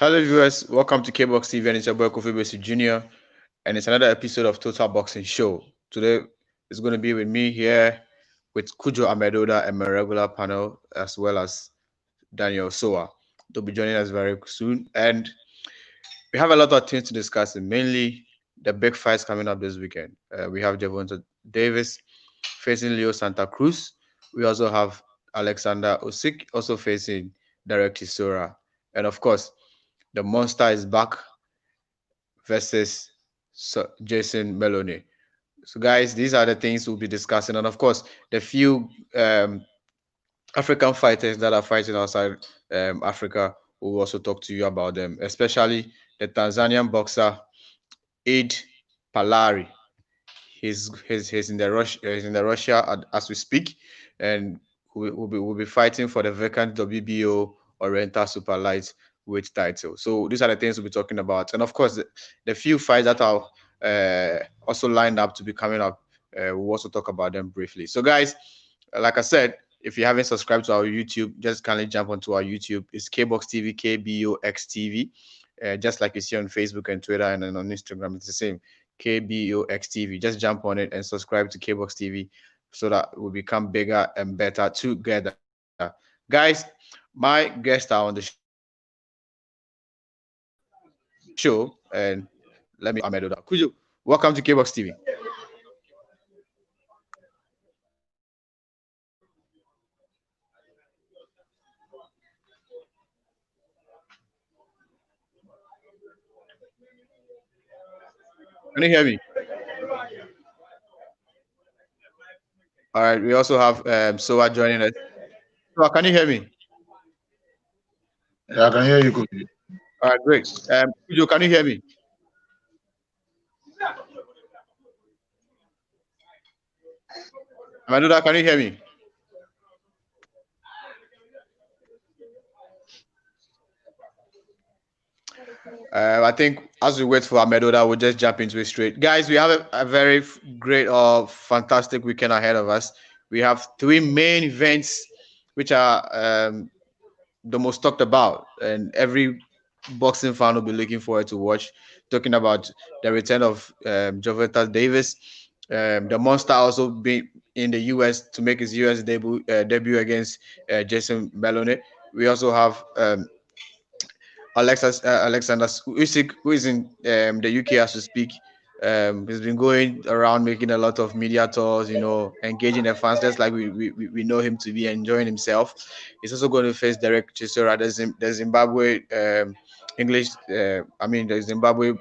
Hello viewers, welcome to KBOXtv and it's your boy Kofi Baisie Jnr. And it's another episode of Total Boxing Show. Today is going to be with me here with Cudjoe, Amedoda and my regular panel as well as Daniel Sowah. They'll be joining us very soon. And we have a lot of things to discuss, and mainly the big fights coming up this weekend. We have Gervonta Davis facing Leo Santa Cruz. We also have Aleksandr Usyk also facing Derek Chisora. And of course, the monster is back versus Jason Moloney. So, guys, these are the things we'll be discussing, and of course, the few African fighters that are fighting outside Africa. We'll also talk to you about them, especially the Tanzanian boxer Aid Palari. He's in the Russia as we speak, and we'll be fighting for the vacant WBO Oriental Super Lightweight title. So these are the things we'll be talking about, and of course the few fights that are also lined up to be coming up. We'll also talk about them briefly. So guys, like I said, if you haven't subscribed to our YouTube, just kindly jump onto our YouTube. It's KBOXtv, KBOXtv. Just like you see on Facebook and Twitter and then on Instagram, it's the same. KBOXtv. Just jump on it and subscribe to KBOXtv so that we become bigger and better together. Guys, my guests are on the show, and let me introduce them. Cudjoe, welcome to KBOX TV. Can you hear me? All right, we also have Sowah joining us. Sowah, can you hear me? Yeah, I can hear you, Kofi. All right, great. Cudjoe, can you hear me? Amedoda, can you hear me? I think as we wait for Amedoda, we'll just jump into it straight. Guys, we have a very great or fantastic weekend ahead of us. We have three main events which are the most talked about, and every boxing fan will be looking forward to watch. Talking about the return of Gervonta Davis, the monster also being in the US to make his US debut against Jason Moloney. We also have Aleksandr Usyk, who is in the UK as we speak. He's been going around making a lot of media tours, engaging the fans, just like we know him to be enjoying himself. He's also going to face Derek Chisora, the Zimbabwe the Zimbabwe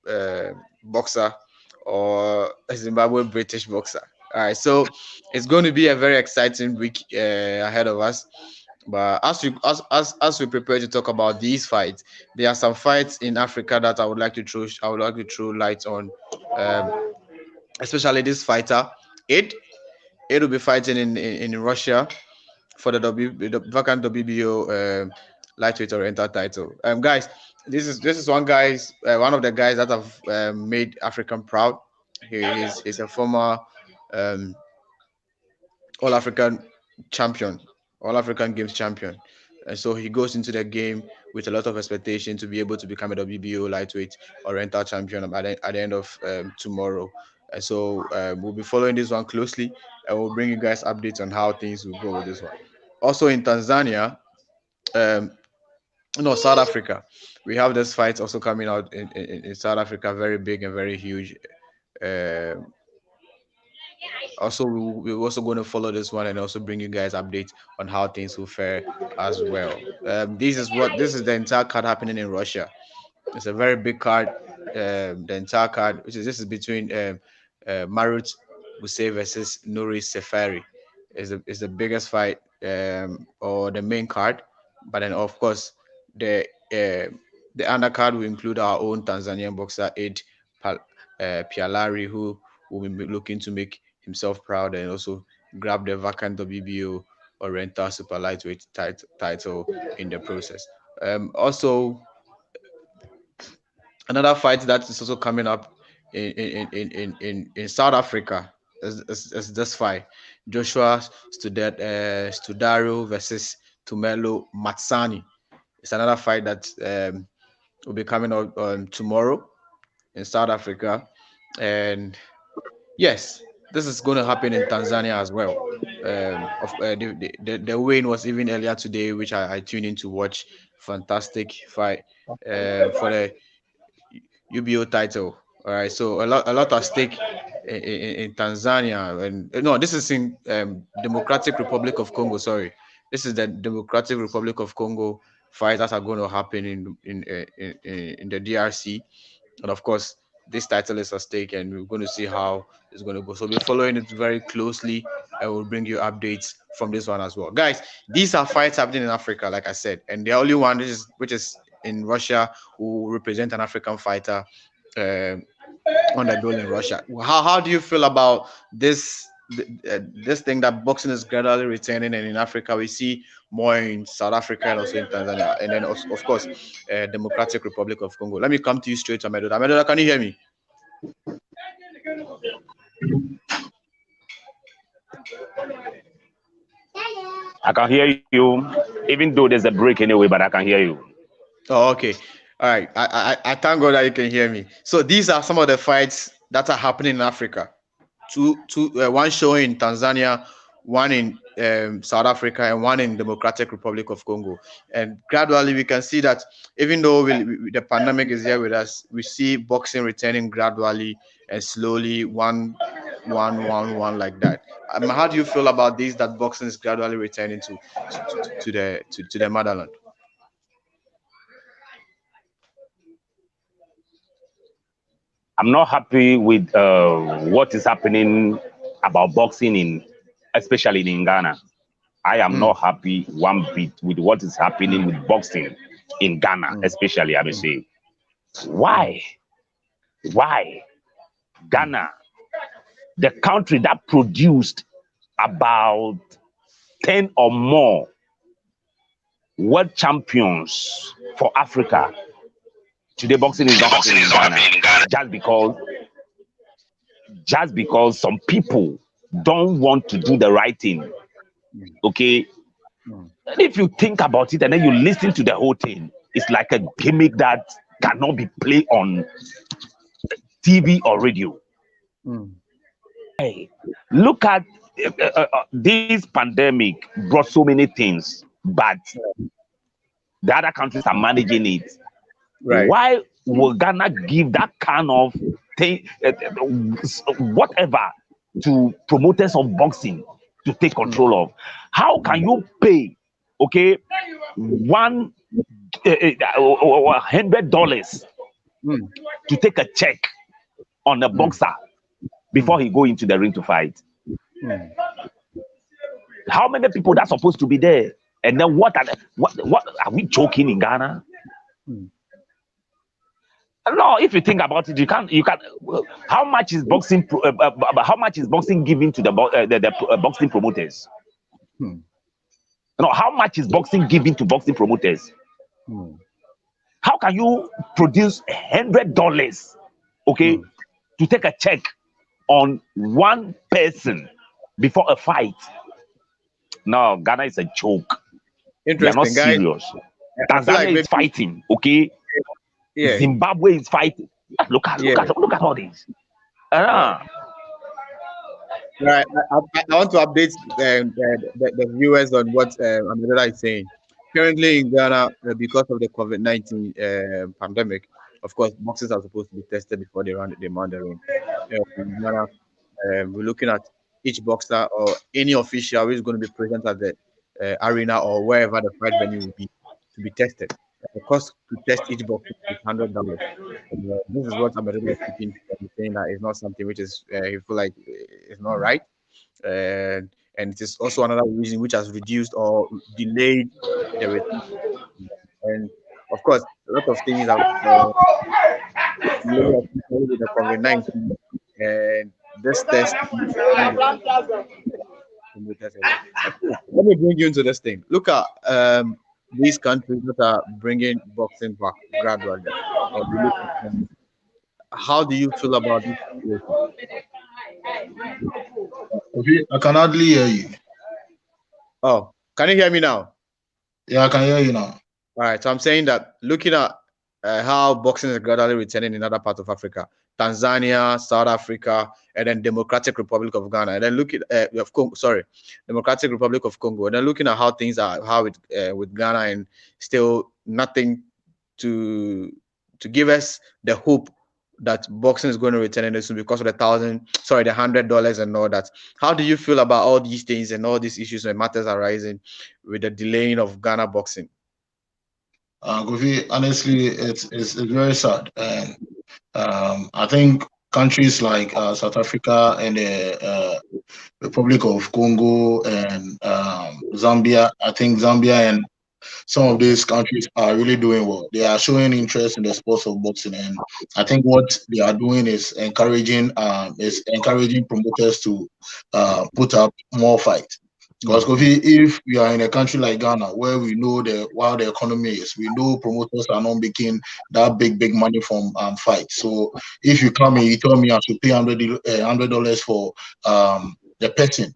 uh, boxer or a Zimbabwe British boxer. All right, so it's going to be a very exciting week ahead of us. But as we prepare to talk about these fights, there are some fights in Africa that I would like to throw light on, um, especially this fighter. It will be fighting in Russia for the vacant WBO lightweight oriental title. Guys, this is one of the guys that have made African proud. He's a former um, All African champion, All African Games champion. And so he goes into the game with a lot of expectation to be able to become a WBO lightweight oriental champion at the end of tomorrow. And so we'll be following this one closely, and we'll bring you guys updates on how things will go with this one. Also in Tanzania, um, no, South Africa, we have this fight also coming out in South Africa, very big and very huge. Um Also, we're also going to follow this one and also bring you guys updates on how things will fare as well. This is the entire card happening in Russia. It's a very big card. The entire card, this is between Marut Buse versus Nuri Sefari, is the biggest fight or the main card. But then of course uh, the undercard will include our own Tanzanian boxer Pialari, who will be looking to make himself proud and also grab the vacant WBO Oriental Super Lightweight title in the process. Also, another fight that is also coming up in South Africa is this fight: Joshua Studaro versus Tumelo Matsani. It's another fight that will be coming out tomorrow in South Africa, and yes, this is going to happen in Tanzania as well. The win was even earlier today, which I tuned in to watch. Fantastic fight for the UBO title. All right, so a lot at stake in Tanzania, and no, this is in Democratic Republic of Congo. Sorry, this is the Democratic Republic of Congo fights that are going to happen in the DRC, and of course, this title is at stake, and we're going to see how it's going to go. So we're following it very closely, and we'll bring you updates from this one as well, guys. These are fights happening in Africa, like I said, and the only one which is in Russia, who represent an African fighter on the dole in Russia. How do you feel about this thing that boxing is gradually returning, and in Africa we see more in South Africa and also in Tanzania, and then of course Democratic Republic of Congo. Let me come to you straight, Amedoda. Amedoda, can you hear me? I can hear you, even though there's a break anyway, but I can hear you. Oh, okay. All right. I thank God that you can hear me. So these are some of the fights that are happening in Africa. One show in Tanzania, one in South Africa, and one in Democratic Republic of Congo. And gradually, we can see that even though the pandemic is here with us, we see boxing returning gradually and slowly, one like that. How do you feel about this? That boxing is gradually returning to the motherland. I'm not happy with what is happening about boxing especially in Ghana. I am not happy one bit with what is happening with boxing in Ghana, especially. I may say, why? Ghana, the country that produced about 10 or more world champions for Africa. Today, boxing is not happening in Ghana just because some people don't want to do the right thing. Okay? And if you think about it and then you listen to the whole thing, it's like a gimmick that cannot be played on TV or radio. Hey, look at this pandemic brought so many things, but the other countries are managing it. Right. Why will Ghana give that kind of thing, whatever, to promoters of boxing to take control of? How can you pay, okay, $100 to take a check on a boxer before he go into the ring to fight? How many people that's supposed to be there? And then what are we joking in Ghana? No, if you think about it, you can. How much is boxing? How much is boxing giving to the boxing promoters? No, how much is boxing giving to boxing promoters? How can you produce $100, okay, to take a check on one person before a fight? No, Ghana is a joke. They are not serious. Tanzania is fighting, okay. Yeah. Zimbabwe is fighting. Look at all these. Right. I want to update the viewers on what Amedoda is saying. Currently in Ghana, because of the COVID-19 pandemic, of course, boxers are supposed to be tested before they run the ring. In Ghana, we're looking at each boxer or any official who is going to be present at the arena or wherever the fight venue will be to be tested. The cost to test each box is $100. This is what Amedoda is saying that it's not something which is he feel like it's not right, and it is also another reason which has reduced or delayed the return. And of course, a lot of things have delayed with the COVID-19 and this test. Let me bring you into this thing. Look at these countries that are bringing boxing back gradually. How do you feel about this situation? Okay, I can hardly hear you. Oh, can you hear me now? Yeah, I can hear you now. All right, so I'm saying that looking at how boxing is gradually returning in other parts of Africa, Tanzania, South Africa, and then Democratic Republic of Ghana, and then looking of Congo, sorry, Democratic Republic of Congo, and then looking at how things are, how it with Ghana, and still nothing to give us the hope that boxing is going to return in soon because of the $100 and all that. How do you feel about all these things and all these issues and matters arising with the delaying of Ghana boxing? Kofi, honestly, it's very sad, and I think countries like South Africa and the Republic of Congo and Zambia, I think Zambia and some of these countries are really doing well. They are showing interest in the sports of boxing, and I think what they are doing is encouraging promoters to put up more fights. Because Kofi, if we are in a country like Ghana, where we know how the economy is, we know promoters are not making that big money from fights. So if you come and you tell me I should pay $100 for the person,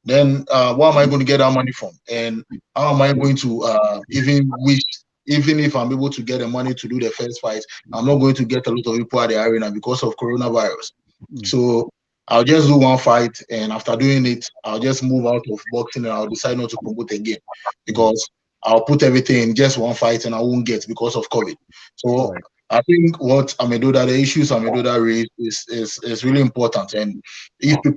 then where am I going to get that money from? And how am I going to even if I'm able to get the money to do the first fight, I'm not going to get a lot of people at the arena because of coronavirus. So I'll just do one fight, and after doing it, I'll just move out of boxing and I'll decide not to promote again because I'll put everything in just one fight and I won't get because of COVID. So I think the issues Amedoda raised is really important. And if the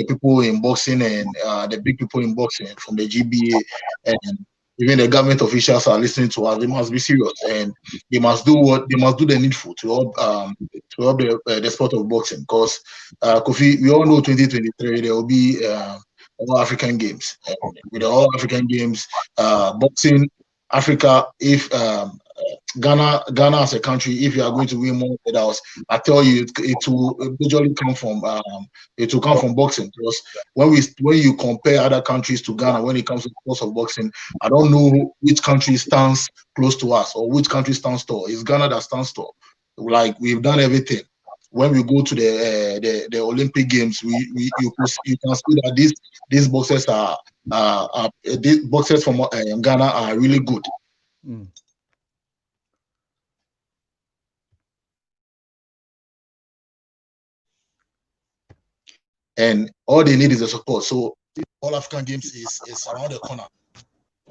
people in boxing and the big people in boxing from the GBA and even the government officials are listening to us, they must be serious and they must do the needful to help the sport of boxing. Because Kofi, we all know 2023 there will be all African Games. With the All African Games, boxing Africa, if Ghana as a country, if you are going to win more medals, I tell you, it will usually come from boxing. Because when you compare other countries to Ghana, when it comes to sports of boxing, I don't know which country stands close to us or which country stands tall. It's Ghana that stands tall. Like, we've done everything. When we go to the Olympic Games, you can see that these boxers these boxers from Ghana are really good. And all they need is the support. So All African Games is around the corner.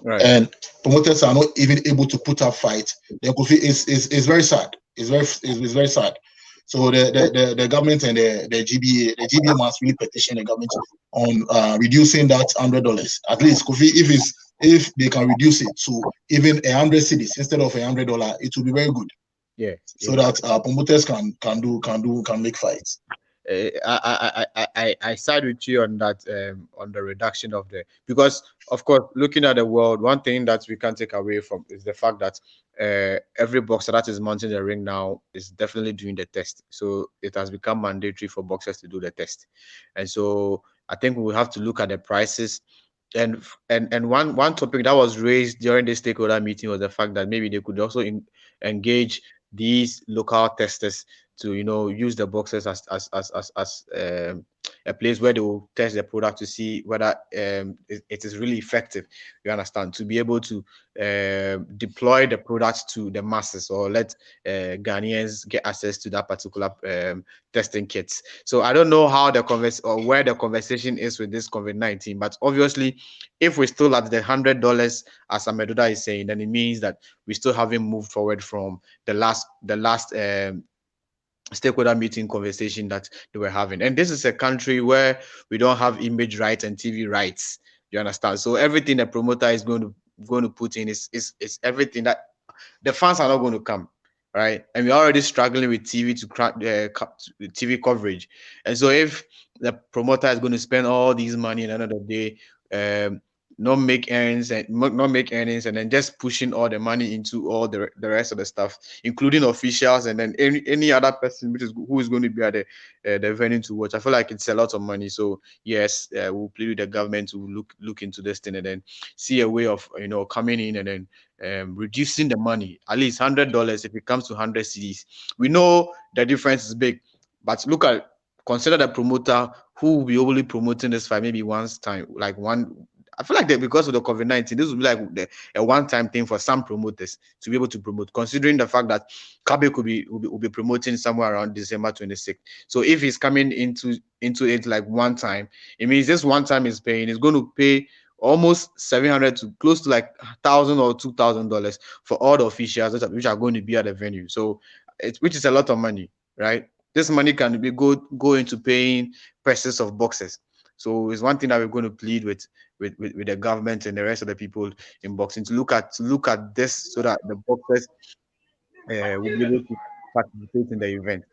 Right. And promoters are not even able to put up fights. It's very sad. It's very sad. So the government and the GBA must really petition the government on reducing that $100. At least, Kofi, if they can reduce it to even 100 cedis instead of $100, it will be very good. Yeah. So that promoters can make fights. I side with you on that, on the reduction of because of course, looking at the world, one thing that we can't take away from is the fact that every boxer that is mounting the ring now is definitely doing the test. So it has become mandatory for boxers to do the test, and so I think we have to look at the prices. And one topic that was raised during this stakeholder meeting was the fact that maybe they could also engage these local testers to use the boxes as a place where they will test the product to see whether it is really effective. You understand, to be able to deploy the product to the masses, or let Ghanaians get access to that particular testing kits. So I don't know how where the conversation is with this COVID-19, but obviously, if we're still at the $100, as Amedoda is saying, then it means that we still haven't moved forward from the last stakeholder meeting conversation that they were having. And this is a country where we don't have image rights and TV rights. You understand? So everything the promoter is going to put in is everything that the fans are not going to come, right? And we're already struggling with TV TV coverage. And so if the promoter is going to spend all these money at the end of the day, not make earnings and then just pushing all the money into all the rest of the stuff, including officials and then any other person who is going to be at the venue to watch. I feel like it's a lot of money. So yes, we'll plead with the government to look into this thing and then see a way of coming in and then reducing the money, at least $100 if it comes to 100 cedis. We know the difference is big, but consider the promoter who will be only promoting this fight maybe once time, like I feel like that because of the COVID-19, this will be like a one-time thing for some promoters to be able to promote, considering the fact that Kabe will be promoting somewhere around December 26th. So if he's coming into it like one time, it means this one time is paying. He's going to pay almost 700 to close to like $1,000 or $2,000 for all the officials which are going to be at the venue. So which is a lot of money, right? This money can be go into paying prices of boxes. So it's one thing that we're going to plead with the government and the rest of the people in boxing to look at this so that the boxers will be able to participate in the event.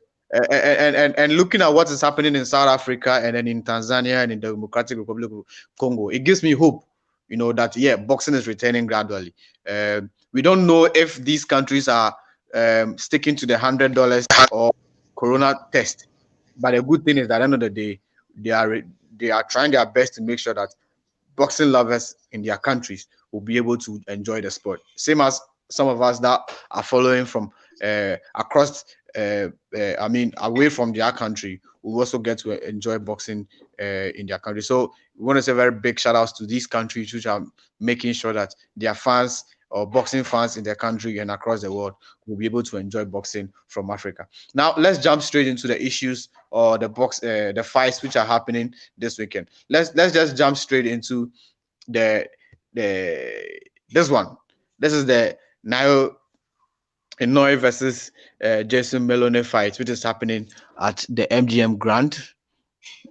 And looking at what is happening in South Africa and then in Tanzania and in the Democratic Republic of Congo, it gives me hope, that boxing is returning gradually. We don't know if these countries are sticking to the $100 or corona test, but the good thing is that at the end of the day, they are trying their best to make sure that boxing lovers in their countries will be able to enjoy the sport. Same as some of us that are following from across, away from their country, will also get to enjoy boxing in their country. So we want to say very big shout outs to these countries which are making sure that their fans or boxing fans in their country and across the world will be able to enjoy boxing from Africa. Now let's jump straight into the issues or the fights which are happening this weekend. Let's just jump straight into this one. This is the Inoue versus Jason Moloney fight, which is happening at the MGM Grand.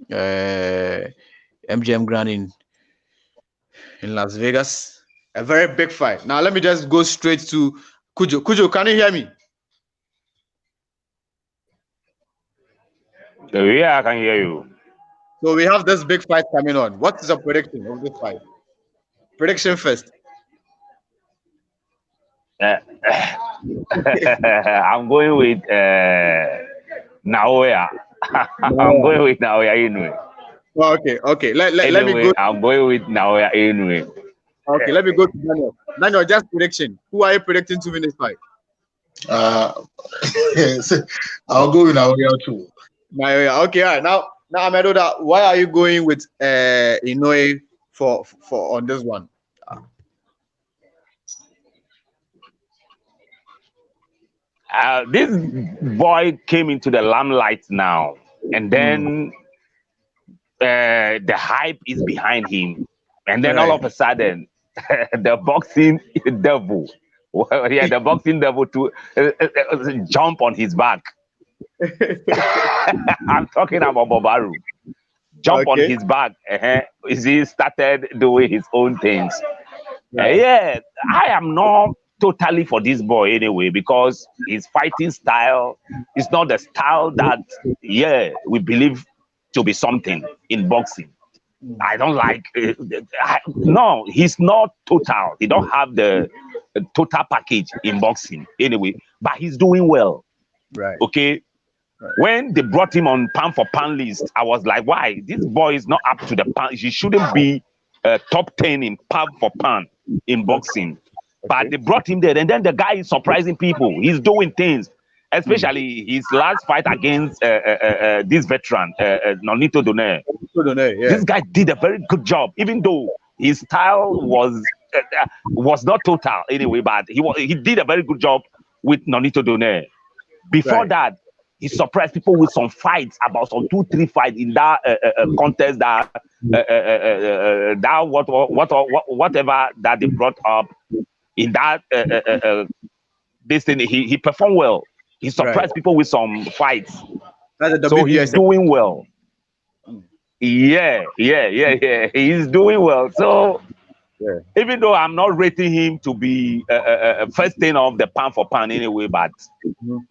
MGM Grand in Las Vegas. A very big fight. Now let me just go straight to Cudjoe. Cudjoe, can you hear me? Yeah, I can hear you. So we have this big fight coming on. What is the prediction of this fight? Prediction first. I'm going with Naoya. I'm going with Naoya Inoue. Okay. Let me go. I'm going with Naoya Inoue. Okay, let me go to Daniel. Daniel, just prediction. Who are you predicting to win this fight? I'll go with Naoya too. Naoya. Okay, all right. Now Amedoda, why are you going with Inoue for on this one? This boy came into the limelight now, and then the hype is behind him, and then all of a sudden, the boxing devil, the boxing devil to jump on his back. I'm talking about Bobaru. Jump on his back. He started doing his own things. I am not totally for this boy anyway, because his fighting style is not the style that we believe to be something in boxing. I don't like no, he's not total. He don't have the total package in boxing anyway, but he's doing well. Right. Okay. Right. When they brought him on pound for pound list, I was like, why? This boy is not up to the pound. He shouldn't be top 10 in pound for pound in boxing. But they brought him there, and then the guy is surprising people. He's doing things, especially his last fight against this veteran, Nonito Donaire. This guy did a very good job, even though his style was not total anyway. But he did a very good job with Nonito Donaire. Before that, he surprised people with some fights, about some 2-3 fights in that contest that whatever that they brought up. In that this thing, he performed well. He surprised people with some fights. So he's doing well. Yeah. He's doing well. So even though I'm not rating him to be first thing of the pound for pound anyway, but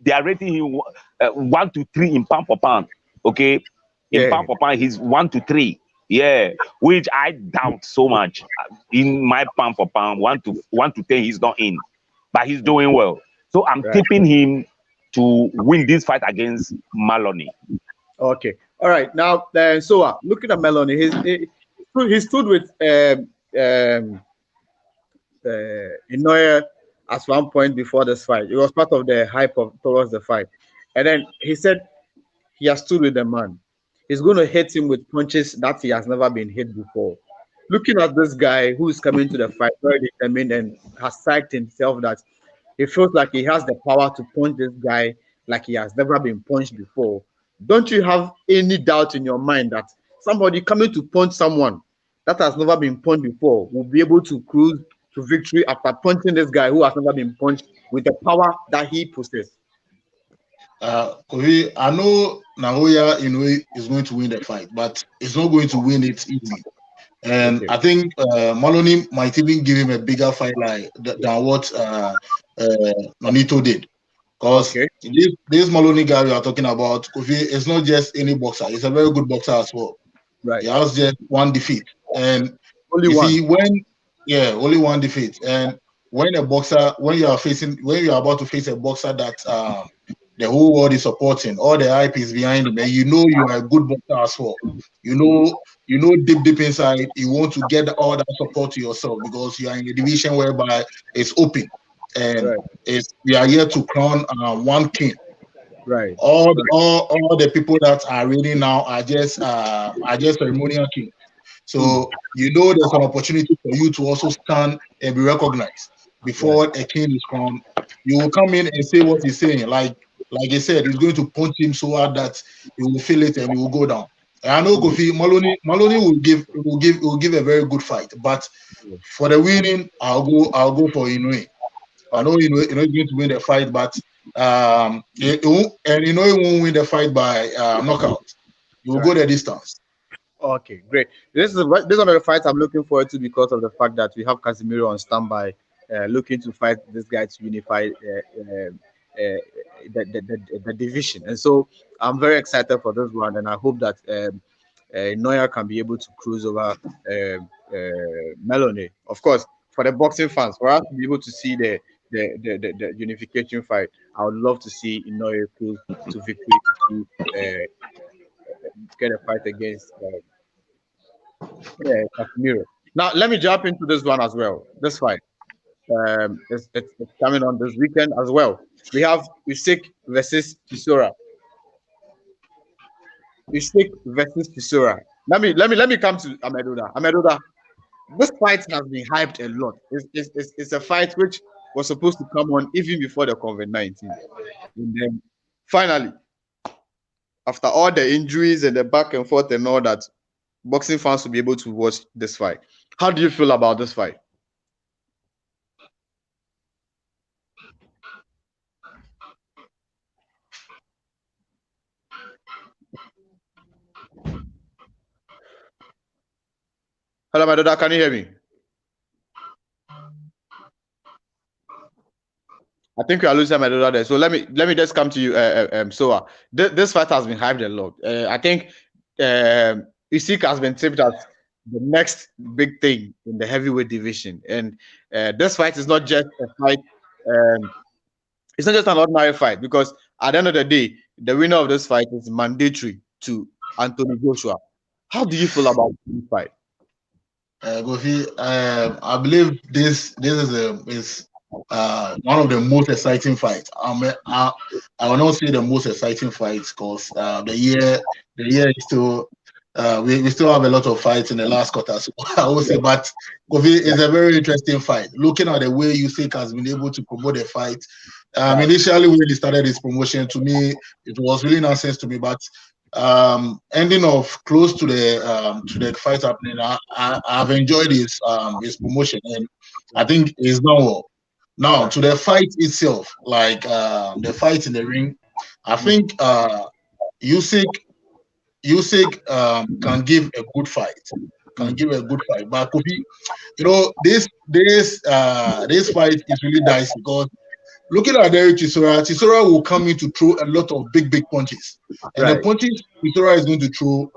they are rating him 1 to 3 in pound for pound. Okay, in pound for pound, he's 1 to 3. Yeah, which I doubt so much. In my pound for pound, 1 to 10, he's not in, but he's doing well. So I'm tipping him to win this fight against Moloney. Okay, all right. Now, Sowah, looking at Moloney, he stood with Inoue at one point before this fight. It was part of the hype towards the fight, and then he said he has stood with the man. He's going to hit him with punches that he has never been hit before. looking at this guy who is coming to the fight very determined and has psyched himself that he feels like he has the power to punch this guy like he has never been punched before. Don't you have any doubt in your mind that somebody coming to punch someone that has never been punched before will be able to cruise to victory after punching this guy who has never been punched with the power that he possesses? Kofi, I know Naoya Inoue is going to win the fight, but it's not going to win it easy. And Okay. I think Moloney might even give him a bigger fight than what Nonito did. Because Okay. this Moloney guy we are talking about, Kofi, is not just any boxer. He's a very good boxer as well. Right. He has just one defeat. And Only you one. see, only one defeat. And when you are about to face a boxer that the whole world is supporting, all the hype is behind him, and you know you are a good boxer as well. You know deep inside, you want to get all that support to yourself because you are in a division whereby it's open. And Right. we are here to crown one king. Right. All Right. the people that are reigning now are just ceremonial kings. So you know there's an opportunity for you to also stand and be recognized before a king is crowned. You will come in and say what he's saying. Like I said, he's going to punch him so hard that he will feel it and he will go down. And I know Kofi Moloney will give a very good fight, but for the winning, I'll go for Inoue. I know Inoue is going to win the fight, but he won't win the fight by knockout. He will go the distance. Okay, great. This is one of the fights I'm looking forward to because of the fact that we have Casemiro on standby, looking to fight this guy to unify the division. And so I'm very excited for this one, and I hope that Naoya can be able to cruise over Moloney. Of course, for the boxing fans, for us to be able to see the unification fight, I would love to see Inoue cruise to victory to get a fight against Casemiro. Now, let me jump into this one as well. This fight, it's coming on this weekend as well. We have Usyk versus Chisora. Usyk versus Chisora. Let me come to Amedoda. Amedoda, this fight has been hyped a lot. It's a fight which was supposed to come on even before the COVID-19, and then finally, after all the injuries and the back and forth and all that, boxing fans will be able to watch this fight. How do you feel about this fight? Hello, my daughter. Can you hear me? I think we are losing my daughter there. So let me just come to you, Sowah. This fight has been hyped a lot. I think Usyk has been tipped as the next big thing in the heavyweight division, and this fight is not just a fight. It's not just an ordinary fight because at the end of the day, the winner of this fight is mandatory to Anthony Joshua. How do you feel about this fight? Kofi, I believe this is one of the most exciting fights. I will not say the most exciting fights because the year is still we still have a lot of fights in the last quarter. So I will say, but Kofi is a very interesting fight. Looking at the way Usyk has been able to promote the fight. Initially when he started his promotion, to me it was really nonsense to me, but ending off close to the fight happening, I've enjoyed his promotion, and I think he's done well. Now to the fight itself, like the fight in the ring, I think Usyk can give a good fight. But Kofi, this fight is really dicey because looking at Derek Chisora will come in to throw a lot of big punches. And the punches Chisora is going to throw,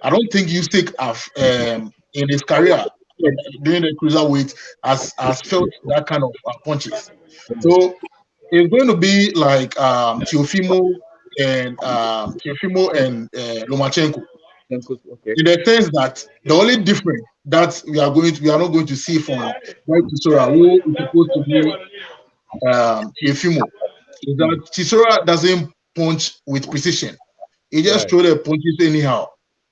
I don't think Usyk have in his career during the cruiserweight has felt that kind of punches. So it's going to be like Teofimo and Lomachenko. Okay. In the sense that the only difference that we are not going to see from Derek Chisora, who is supposed to be Teofimo, is that Chisora doesn't punch with precision. He just throw the punches anyhow.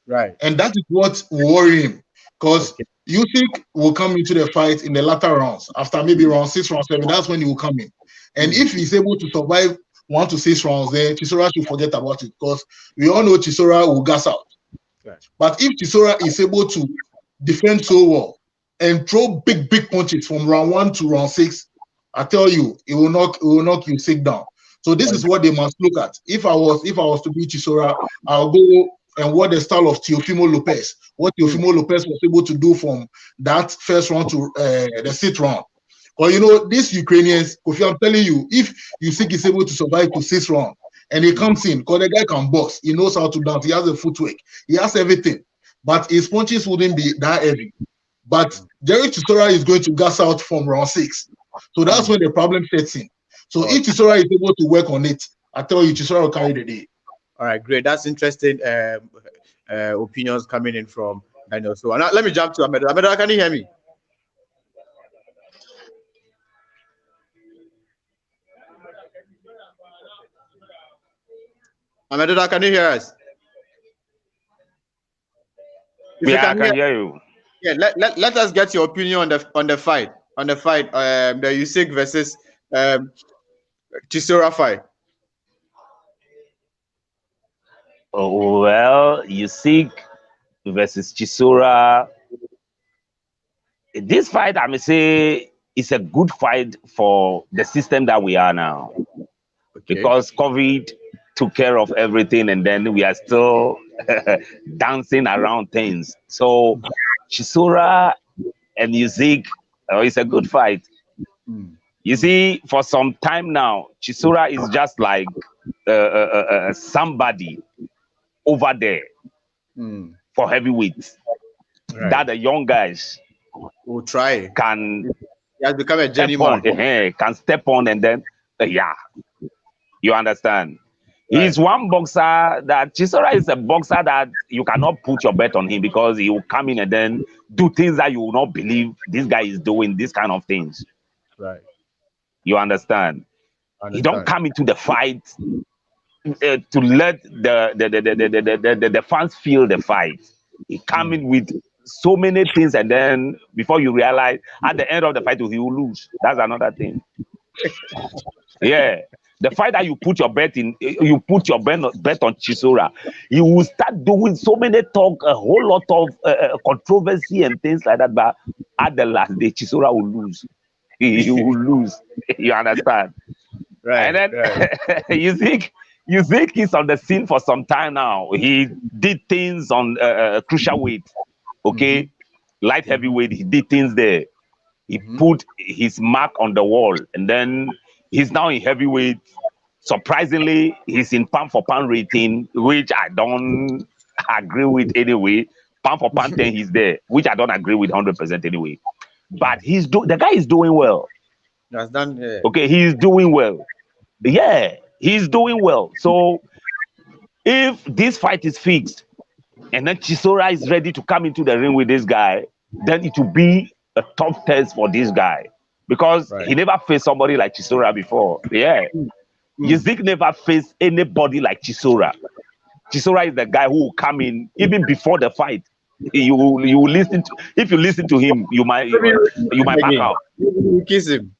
Right. And that is what worry him. Because Usyk will come into the fight in the latter rounds. After maybe round 6, round 7, that's when he will come in. And if he's able to survive 1 to 6 rounds, then Chisora should forget about it, because we all know Chisora will gas out. Right. But if Chisora is able to defend so well and throw big punches from round 1 to round 6, I tell you, it will knock Usyk down. So this is what they must look at. If I was to be Chisora, I'll go and what the style of Teofimo Lopez, what Teofimo Lopez was able to do from that first round to the 6th round. Well, you know, these Ukrainians, Kofi, I'm telling you, if Usyk is able to survive to 6th round and he comes in, because the guy can box, he knows how to dance, he has a footwork, he has everything, but his punches wouldn't be that heavy. But Jerry Chisora is going to gas out from round 6. So that's when the problem sets in. So if Chisora is able to work on it, I tell you, Chisora will carry the day. All right, great. That's interesting opinions coming in from Daniel. So now let me jump to Amedoda. Amedoda, can you hear me? Amedoda, can you hear us? Yeah, I can hear you. Yeah, let us get your opinion on the fight. The Usyk versus Chisora fight. Oh, well, Usyk versus Chisora. This fight, I may say, is a good fight for the system that we are now. Okay. Because COVID took care of everything, and then we are still dancing around things. So Chisora and Usyk, it's a good fight. You see, for some time now, Chisora is just like somebody over there for heavyweights. Right. That the young guys will try. He has become a journeyman. Can step on and then, you understand. Right. He's one boxer that Chisora is a boxer that you cannot put your bet on him, because he will come in and then do things that you will not believe this guy is doing, this kind of things. Right. You understand? He don't come into the fight to let the fans feel the fight. He come in with so many things, and then before you realize, at the end of the fight, he will lose. That's another thing. Yeah. The fight that you put your bet in, you put your bet on Chisora, you will start doing so many talk, a whole lot of controversy and things like that. But at the last day, Chisora will lose. He will lose. You understand? Right. And then Usyk is on the scene for some time now. He did things on crucial weight, okay, light heavyweight. He did things there. He put his mark on the wall, and then he's now in heavyweight. Surprisingly, he's in pound for pound rating, which I don't agree with anyway. Pound for pound 10, he's there, which I don't agree with 100% anyway. But the guy is doing well. That's done. Yeah. Okay, he's doing well. Yeah, he's doing well. So if this fight is fixed and then Chisora is ready to come into the ring with this guy, then it will be a tough test for this guy, because he never faced somebody like Chisora before. Yeah. Usyk never faced anybody like Chisora. Chisora is the guy who will come in even before the fight. You will listen to, if you listen to him, you might back out. You kiss him.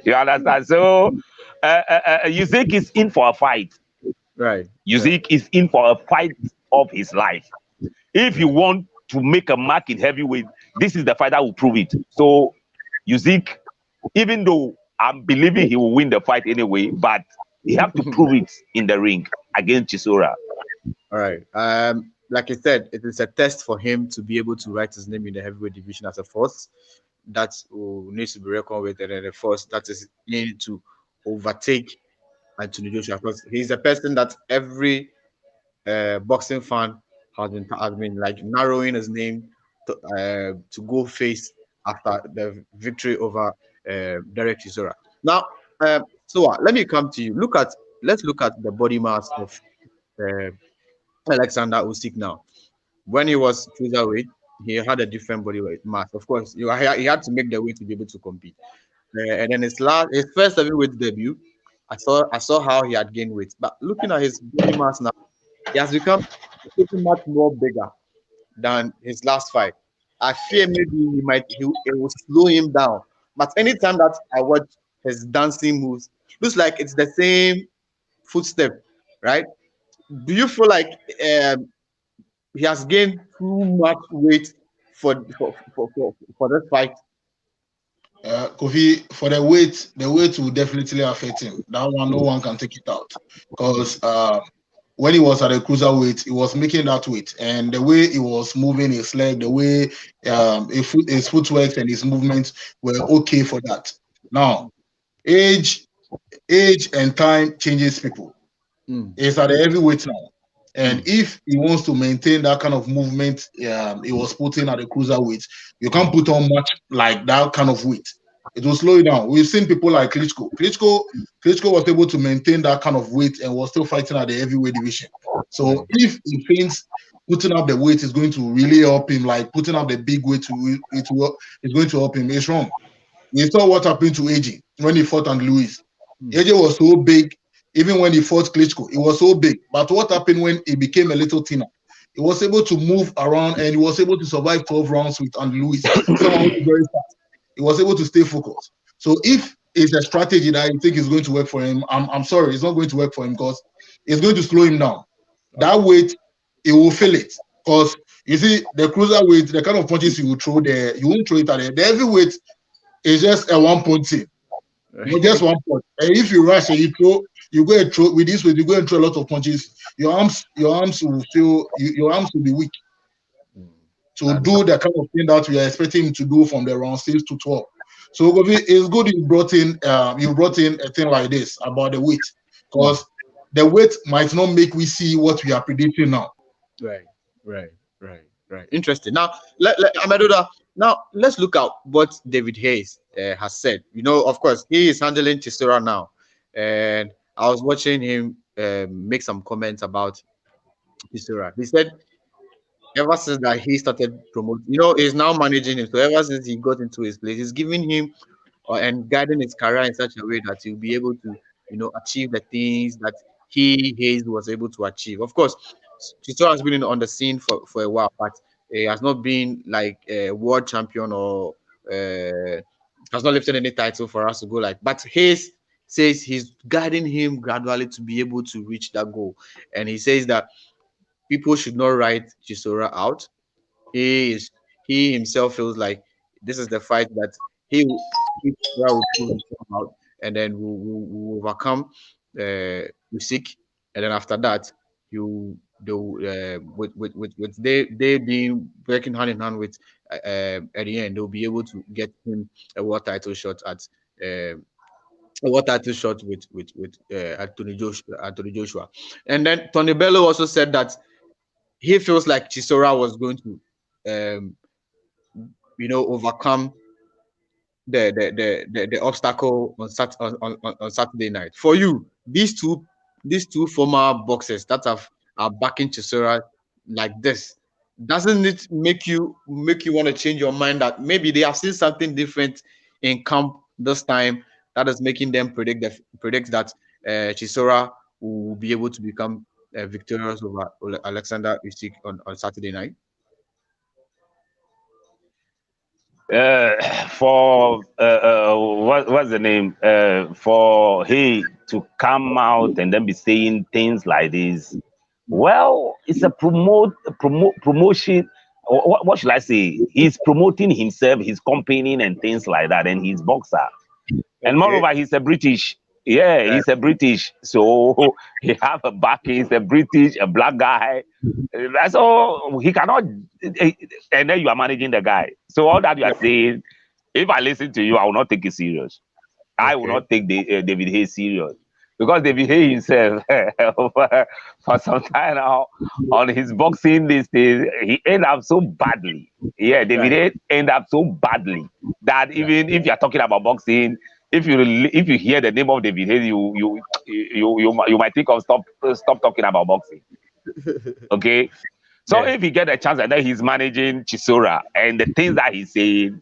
You understand? So Usyk is in for a fight. Right. Usyk is in for a fight of his life. If you want to make a mark in heavyweight, this is the fight that will prove it. So Usyk, even though I'm believing he will win the fight anyway, but he have to prove it in the ring against Chisora. All right. Like I said, it is a test for him to be able to write his name in the heavyweight division as a force. That needs to be reckoned with, and then the force that is needed to overtake Anthony Joshua, because he's a person that every boxing fan has been like narrowing his name to go face after the victory over Derek Chisora. Now, Sowah, let me come to you. Let's look at the body mass of Aleksandr Usyk now. When he was cruiserweight, he had a different body weight mass. Of course, he had to make the weight to be able to compete. And then his first heavyweight debut, I saw how he had gained weight. But looking at his body mass now, he has become looking much more bigger than his last fight. I fear maybe it will slow him down. But anytime that I watch his dancing moves, looks like it's the same footstep, right? Do you feel like he has gained too much weight for this fight? Kofi, for the weight will definitely affect him. That one, no one can take it out. Because when he was at a cruiserweight, he was making that weight. And the way he was moving his leg, the way his footwork and his movements were okay for that. Now, age and time changes people. He's at a heavyweight now. And if he wants to maintain that kind of movement he was putting at the cruiserweight, you can't put on much like that kind of weight. It will slow you down. We've seen people like Klitschko. Klitschko was able to maintain that kind of weight and was still fighting at the heavyweight division. So if he thinks putting up the weight is going to really help him, like putting up the big weight it's going to help him, it's wrong. We saw what happened to AJ when he fought on Luis. AJ was so big. Even when he fought Klitschko, he was so big. But what happened when he became a little thinner? He was able to move around and he was able to survive 12 rounds with Andy Lewis. Someone who was very fast. He was able to stay focused. So if it's a strategy that you think is going to work for him, I'm sorry, it's not going to work for him because it's going to slow him down. That weight, he will feel it. Because you see, the cruiserweight, the kind of punches you will throw there, you won't throw it at there. The heavyweight is just a 1 point team. Just 1 point. And if you rush and you throw, you go and throw with this way, you go and throw a lot of punches. Your arms will feel your arms will be weak. To do the kind of thing that we are expecting him to do from the round 6 to 12. So it's good you brought in a thing like this about the weight, because the weight might not make we see what we are predicting now. Right. Interesting. Now, Amedoda, now let's look at what David Hayes has said. You know, of course, he is handling Chisora now, and I was watching him make some comments about Chisora. He said ever since that he started promoting, you know, he's now managing him. So ever since he got into his place, he's giving him and guiding his career in such a way that he'll be able to, you know, achieve the things that Hayes was able to achieve. Of course, Chisora has been on the scene for a while, but he has not been like a world champion or has not lifted any title for us to go like. But Hayes says he's guiding him gradually to be able to reach that goal, and he says that people should not write Chisora out. He himself feels like this is the fight that will pull himself out, and then we'll overcome Usyk, and then after that with they being working hand in hand with at the end they'll be able to get him a world title shot at with Anthony Joshua, and then Tony Bello also said that he feels like Chisora was going to, overcome the obstacle on Saturday night. For you, these two former boxers that are backing Chisora like this, doesn't it make you want to change your mind that maybe they have seen something different in camp this time that is making them predict that Chisora will be able to become victorious over Aleksandr Usyk on Saturday night? For what's the name? For he to come out and then be saying things like this, well, it's a promotion. What should I say? He's promoting himself, he's campaigning and things like that, and he's boxer. And moreover, he's a British. Yeah, he's a British. So he have a back. He's a British, a black guy. That's all. He cannot. And then you are managing the guy. So all that you are saying, if I listen to you, I will not take it serious. I will not take David Hayes serious. Because David Hayes himself, for some time now, on his boxing list, he ended up so badly. Yeah, David Hayes ended up so badly that even if you are talking about boxing, if you hear the name of David Hayes, you might think of stop talking about boxing. Okay, so if he get a chance and then he's managing Chisora and the things that he's saying,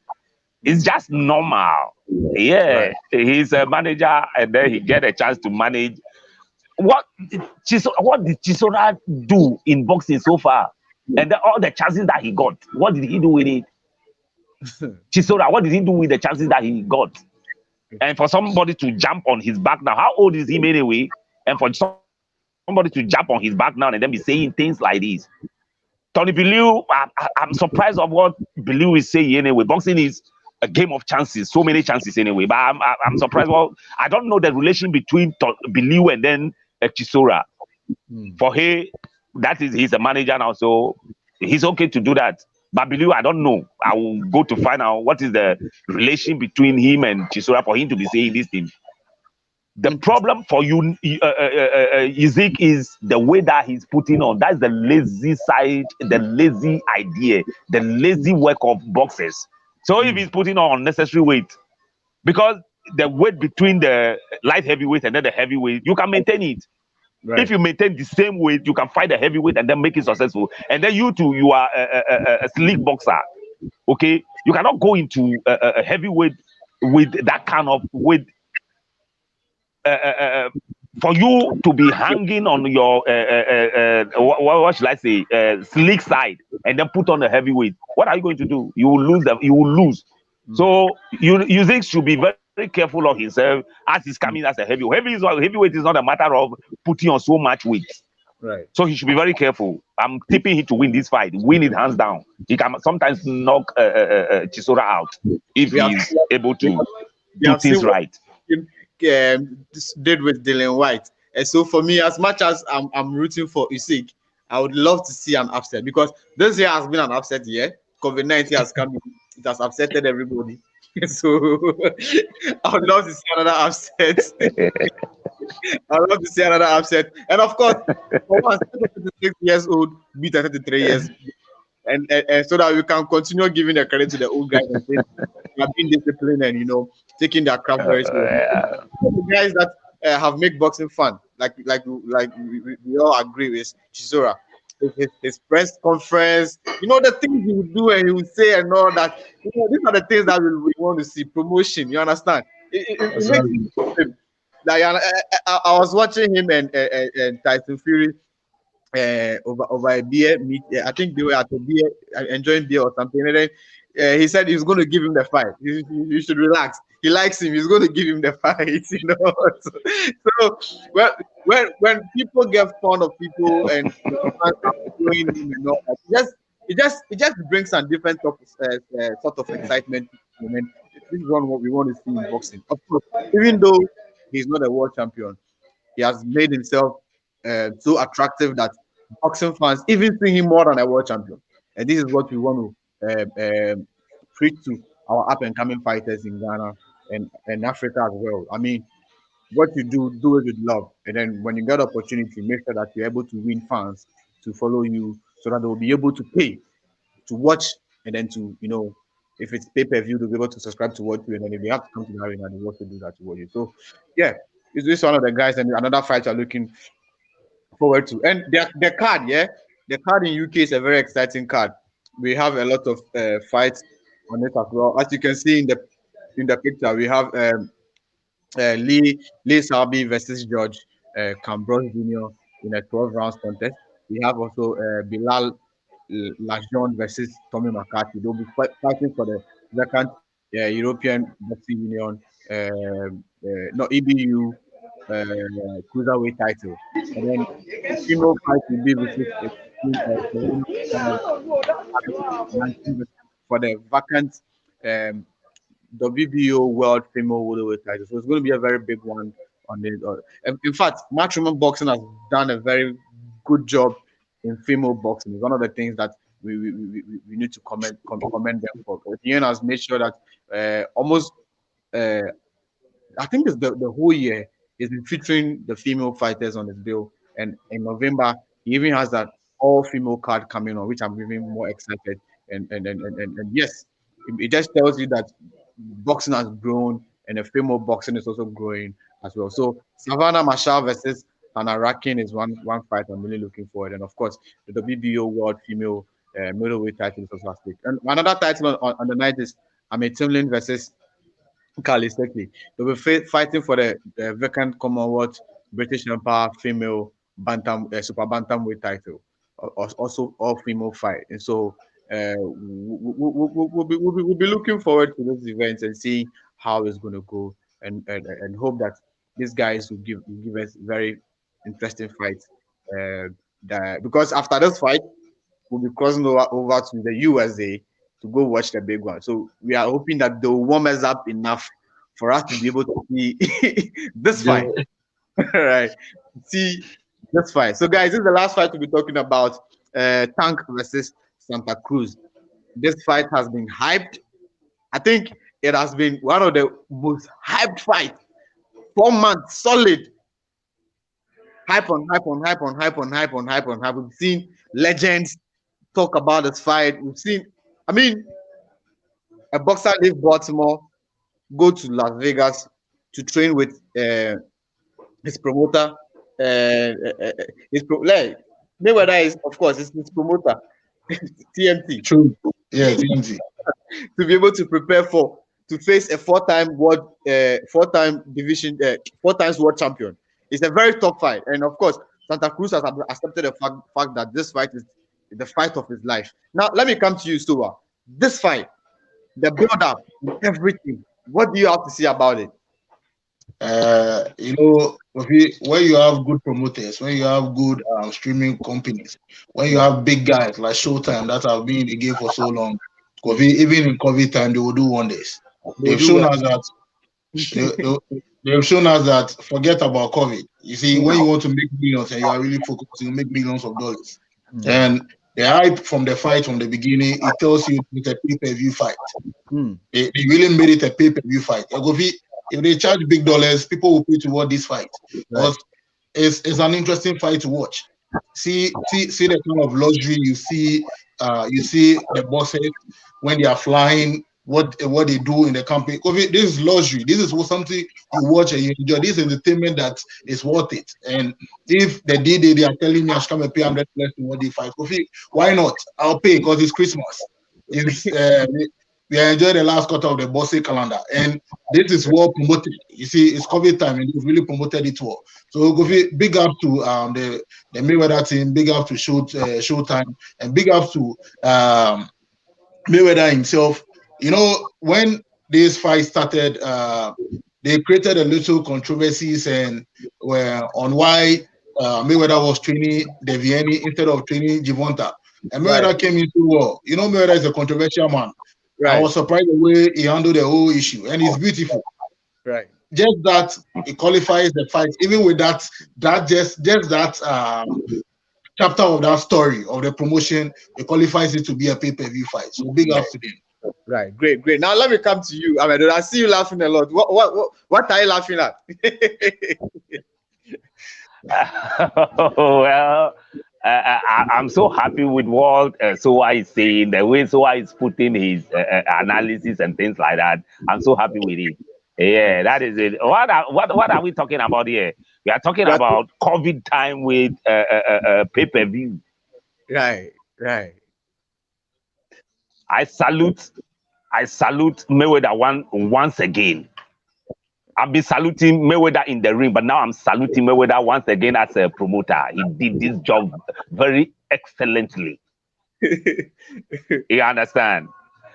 it's just normal. Yeah, he's a manager and then he get a chance to manage what did Chisora do in boxing so far? And then all the chances that he got, what did he do with it? Chisora, what did he do with the chances that he got? And for somebody to jump on his back now, how old is him anyway? And for somebody to jump on his back now and then be saying things like this. Tony Bellew, I'm surprised of what Bellew is saying anyway. Boxing is a game of chances, so many chances anyway. But I'm surprised. Well, I don't know the relation between Bellew and then Chisora. For him, he's a manager now, so he's okay to do that. But Bellew, I don't know. I will go to find out what is the relation between him and Chisora for him to be saying this thing. The problem for you, Isaac, is the way that he's putting on. That's the lazy side, the lazy idea, the lazy work of boxers. So if he's putting on unnecessary weight, because the weight between the light heavyweight and then the heavyweight, you can maintain it. Right. If you maintain the same weight, you can fight the heavyweight and then make it successful. And then you too, you are a slick boxer. Okay, you cannot go into a heavyweight with that kind of weight. For you to be hanging on your what should I say, slick side and then put on a heavyweight, what are you going to do? You will lose them. You will lose. So Usyk should be very careful of himself as he's coming as a heavyweight. Heavyweight is not a matter of putting on so much weight. Right. So he should be very careful. I'm tipping him to win this fight. Win it hands down. He can sometimes knock Chisora out if he's able to do things right. Did with Dylan White, and so for me, as much as I'm rooting for Usyk, I would love to see an upset, because this year has been an upset year. COVID-19 has come, it has upsetted everybody. So I would love to see another upset. I would love to see another upset, and of course, for once, 36 years old beat 33 years. And so that we can continue giving the credit to the old guys and saying they are being disciplined and taking their craft very seriously. The guys that have made boxing fun, like we all agree with Chisora, his press conference, the things he would do and he would say and all that. These are the things that we want to see. Promotion, you understand? It makes it, like I was watching him and Tyson Fury. Over a beer meet. I think they were at a beer, enjoying beer or something. And then he said he was going to give him the fight. You should relax. He likes him. He's going to give him the fight. So when people get fond of people and doing him and all that, it just brings some different sort of excitement. This is what we want to see in boxing. Of course, even though he's not a world champion, he has made himself so attractive that boxing fans even see him more than a world champion. And this is what we want to preach to our up and coming fighters in Ghana and Africa as well. I mean, what you do it with love. And then when you get opportunity, make sure that you're able to win fans to follow you so that they'll be able to pay to watch, and then to, if it's pay-per-view, they'll be able to subscribe to watch you. And then if they have to come to the arena, they want to do that to watch you. So, yeah, is this one of the guys and another fight you're looking forward to? And the card, the card in UK is a very exciting card. We have a lot of fights on it as well. As you can see in the picture, we have Lee Selby versus George Cambros Jr. in a 12 rounds contest. We have also Bilal Lajon versus Tommy McCarthy. They'll be fighting for the vacant European Boxing Union, not EBU cruiserweight title. And then female fight will be versus for the vacant WBO World Female Welterweight title. So it's going to be a very big one on it. In fact, Matchroom Boxing has done a very good job in female boxing. It's one of the things that we need to commend them for. Ian has made sure that almost I think it's the whole year he's been featuring the female fighters on his bill, and in November he even has that all female card coming on, which I'm even more excited. And yes, it just tells you that boxing has grown and the female boxing is also growing as well. So Savannah Marshall versus Hannah Rakin is one fight I'm really looking forward. And of course, the WBO World Female Middleweight title is also last week. And another title on the night is Amit Timlin versus Kali Sekli. They'll be fighting for the vacant Commonwealth British Empire female super bantamweight title, also all female fight. And so we'll be looking forward to this event and seeing how it's going to go, and hope that these guys will give us very interesting fights. Because after this fight, we'll be crossing over to the USA to go watch the big one. So we are hoping that they'll warm us up enough for us to be able to see this fight. Right. See this fight. So guys, this is the last fight we'll be talking about. Tank versus Santa Cruz. This fight has been hyped. I think it has been one of the most hyped fights. 4 months solid. Hype on hype on hype on hype on hype on hype on hype. We've seen legends talk about this fight. We've seen, I mean, a boxer leave Baltimore, go to Las Vegas to train with his promoter. Like, Mayweather is, of course, it's his promoter, TMT. True. Yeah, TMT. To be able to prepare to face a four-time world champion. It's a very tough fight, and of course, Santa Cruz has accepted the fact that this fight is the fight of his life. Now, let me come to you, Sowah. This fight, the build-up, everything. What do you have to say about it? You know, when you have good promoters, when you have good streaming companies, when you have big guys like Showtime that have been in the game for so long, even in COVID time, they will do wonders. They've shown us that. They've shown us that. Forget about COVID. You see, when you want to make millions and you are really focused, you make millions of dollars. And the hype from the fight from the beginning, it tells you it's a pay-per-view fight. They really made it a pay-per-view fight. If they charge big dollars, people will pay to watch this fight. Because it's an interesting fight to watch. See the kind of luxury you see the bosses when they are flying, what they do in the company. This is luxury. This is something you watch and you enjoy. This is entertainment that is worth it. And if the day they are telling me I should come and pay $100 to watch the fight, why not? I'll pay because it's Christmas. We are enjoying the last quarter of the bossy calendar, and this is well promoted. You see, it's COVID time, and they've really promoted it well. So, big up to the Mayweather team, big up to Showtime, and big up to Mayweather himself. You know, when this fight started, they created a little controversies and on why Mayweather was training Deviani instead of training Gervonta. And Mayweather came into war. You know, Mayweather is a controversial man. I was surprised the way he handled the whole issue, and it's beautiful. Right. Just that it qualifies the fight, even with that chapter of that story of the promotion, it qualifies it to be a pay-per-view fight. So big up to them. Right, great. Now let me come to you, Amedoda. I see you laughing a lot. What are you laughing at? Well, I'm so happy with what Sowah is saying, the way Sowah is putting his analysis and things like that. I'm so happy with it. Yeah, that is it. What are we talking about here? We are talking about COVID time with pay-per-view. Right. I salute Mayweather once again. I've been saluting Mayweather in the ring, but now I'm saluting Mayweather once again as a promoter. He did this job very excellently. You understand?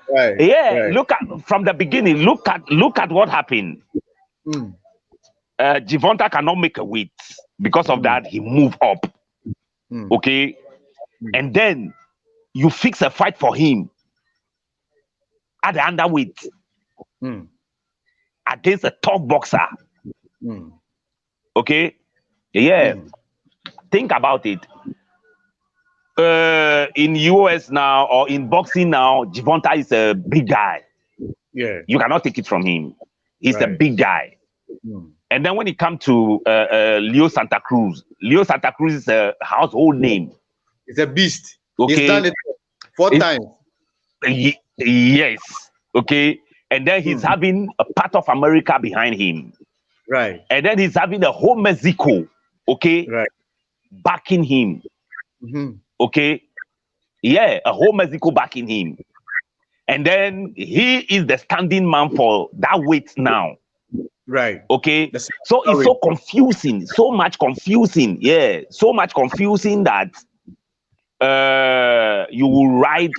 Right. Yeah. Right. Look at from the beginning. Look at what happened. Gervonta cannot make a weight. Because of that, he moved up. Okay, and then you fix a fight for him at the underweight. Against a top boxer. Okay? Yeah. Think about it. In US now or in boxing now, Gervonta is a big guy. Yeah. You cannot take it from him. He's a big guy. And then when it comes to Leo Santa Cruz is a household name. It's a beast. Okay. He's done it 4 times. Yes. Okay. And then he's having a part of America behind him. Right. And then he's having the whole Mexico, okay, backing him. Okay. Yeah, a whole Mexico backing him. And then he is the standing man for that weight now. Right. Okay, That's so it's so confusing, so much confusing, so much confusing that you will write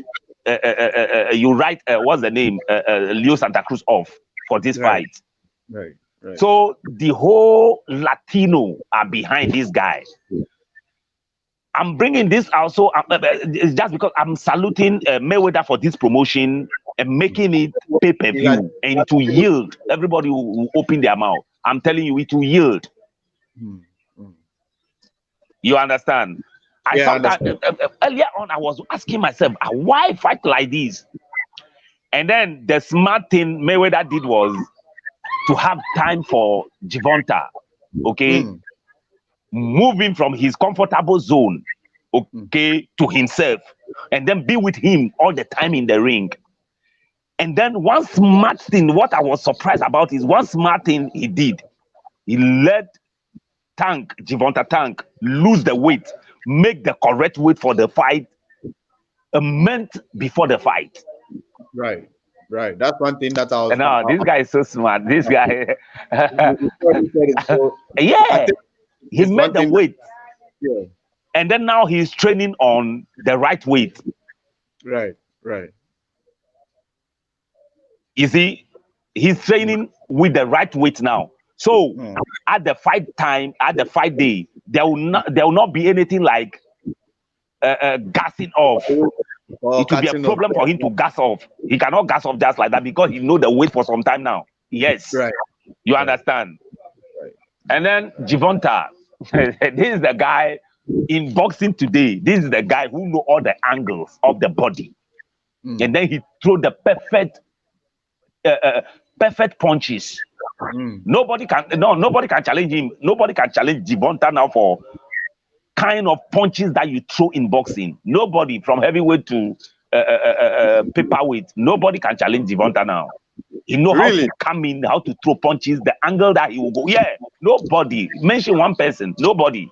what's the name, Leo Santa Cruz off for this fight. Right. So the whole Latino are behind this guy. I'm bringing this also it's just because I'm saluting Mayweather for this promotion and making it pay-per-view, and it will yield. Everybody will open their mouth. I'm telling you, it will yield. You understand? I understand. Earlier on, I was asking myself, why fight like this? And then the smart thing Mayweather did was to have time for Gervonta, okay? Moving from his comfortable zone, okay, to himself, and then be with him all the time in the ring. And then one smart thing, what I was surprised about is one smart thing he did. He let Gervonta Tank lose the weight, make the correct weight for the fight a month before the fight. Right. That's one thing that I was. No, this guy is so smart. This guy, yeah, he made the weight. Yeah. And then now he's training on the right weight. Right. You see, he's training with the right weight now. So at the fight time, at the fight day, there will not be anything like gassing off. It will be a problem for him to gas off. He cannot gas off just like that because he knows the weight for some time now. Yes. Right. You understand? Right. And then Gervonta, this is the guy in boxing today. This is the guy who knows all the angles of the body. And then he throw the perfect punches. Nobody can challenge him. Nobody can challenge Gervonta now for kind of punches that you throw in boxing. Nobody, from heavyweight to paperweight, nobody can challenge Gervonta now. He knows how to come in, how to throw punches, the angle that he will go. Yeah, nobody. Mention one person. Nobody.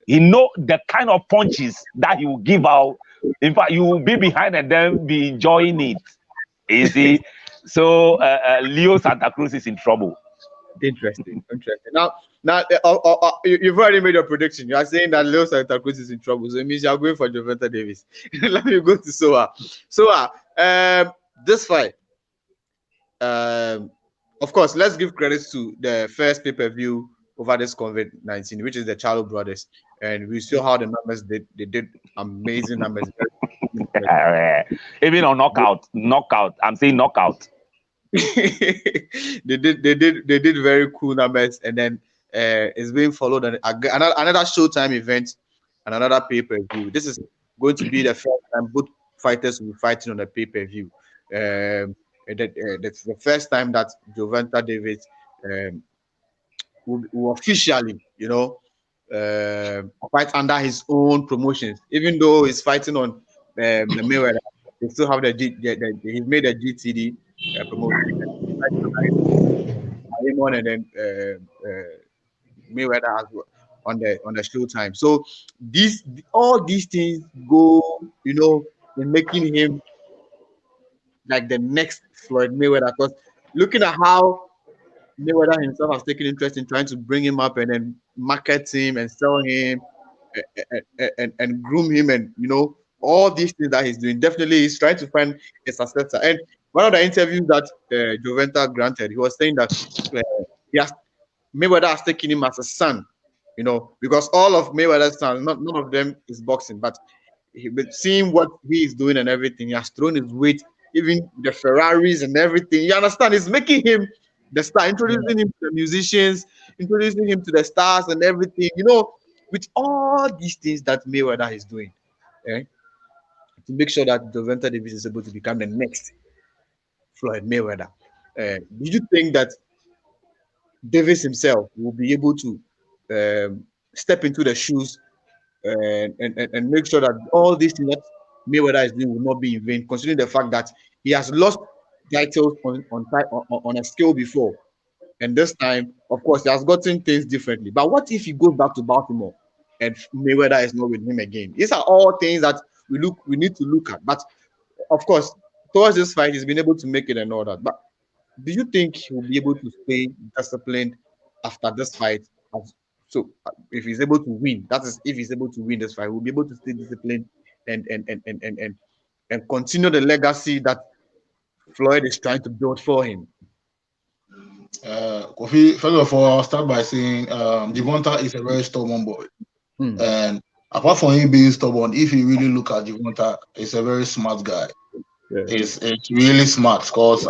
He know the kind of punches that he will give out. In fact, you will be behind and then be enjoying it. You see? So Leo Santa Cruz is in trouble. Interesting. Now, you've already made your prediction. You are saying that Leo Santa Cruz is in trouble, so it means you are going for Gervonta Davis. Let me go to Sowah. Sowah, this fight, of course, let's give credit to the first pay-per-view over this COVID-19, which is the Charlo brothers, and we saw how the numbers they did amazing numbers. Even on knockout. I'm saying knockout. they did very cool numbers, and then it's being followed on another Showtime event and another pay-per-view. This is going to be the first time both fighters will be fighting on a pay-per-view. That's the first time that Gervonta Davis will officially, fight under his own promotions. Even though he's fighting on the Mayweather, they still have he's made a GTD promotion. And then Mayweather as well on the Showtime. So all these things go, in making him like the next Floyd Mayweather. Because looking at how Mayweather himself has taken interest in trying to bring him up and then market him and sell him and groom him, and all these things that he's doing. Definitely he's trying to find a successor. And one of the interviews that Gervonta granted, he was saying that Mayweather has taken him as a son, because all of Mayweather's sons, none of them is boxing, but seeing what he is doing and everything, he has thrown his weight, even the Ferraris and everything. You understand? It's making him the star, introducing him to the musicians, introducing him to the stars and everything, with all these things that Mayweather is doing, to make sure that Gervonta Davis is able to become the next Floyd Mayweather. Did you think that Davis himself will be able to step into the shoes and make sure that all these things that Mayweather is doing will not be in vain, considering the fact that he has lost titles on a scale before, and this time, of course, he has gotten things differently. But what if he goes back to Baltimore and Mayweather is not with him again? These are all things that we need to look at. But of course, towards this fight, he's been able to make it and all that. But Do you think he'll be able to stay disciplined after this fight? So if he's able to win, that is, if he's able to win this fight, we'll be able to stay disciplined and continue the legacy that Floyd is trying to build for him. Kofi, first of all, I'll start by saying Gervonta is a very stubborn boy. And apart from him being stubborn, if you really look at Gervonta, he's a very smart guy. Yeah. It's really smart because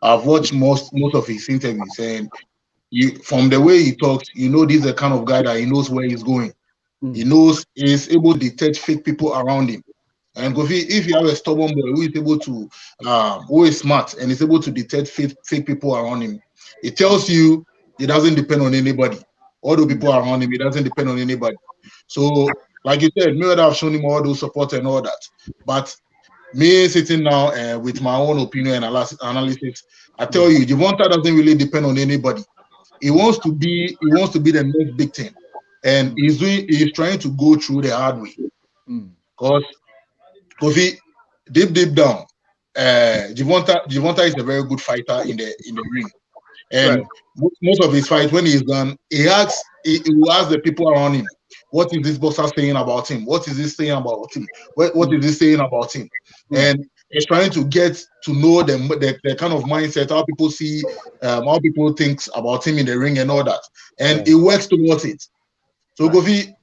I've watched most of his interviews, and from the way he talks, this is the kind of guy that he knows where he's going. He knows he's able to detect fake people around him. And Kofi, if you have a stubborn boy who is able to, who is smart and is able to detect fake people around him, it tells you it doesn't depend on anybody. All the people around him, it doesn't depend on anybody. So, like you said, Mayweather have shown him all those support and all that. But me sitting now with my own opinion and analysis, I tell you, Gervonta doesn't really depend on anybody. He wants to be the next big thing, and he's trying to go through the hard way. Because Kofi, deep down, Gervonta is a very good fighter in the ring, and most of his fights, when he's done, he will ask the people around him, what is this boxer saying about him? What is this saying about him? What is this saying about him? And he's trying to get to know the kind of mindset, how people see, how people think about him in the ring and all that. And he works towards it. So Kofi,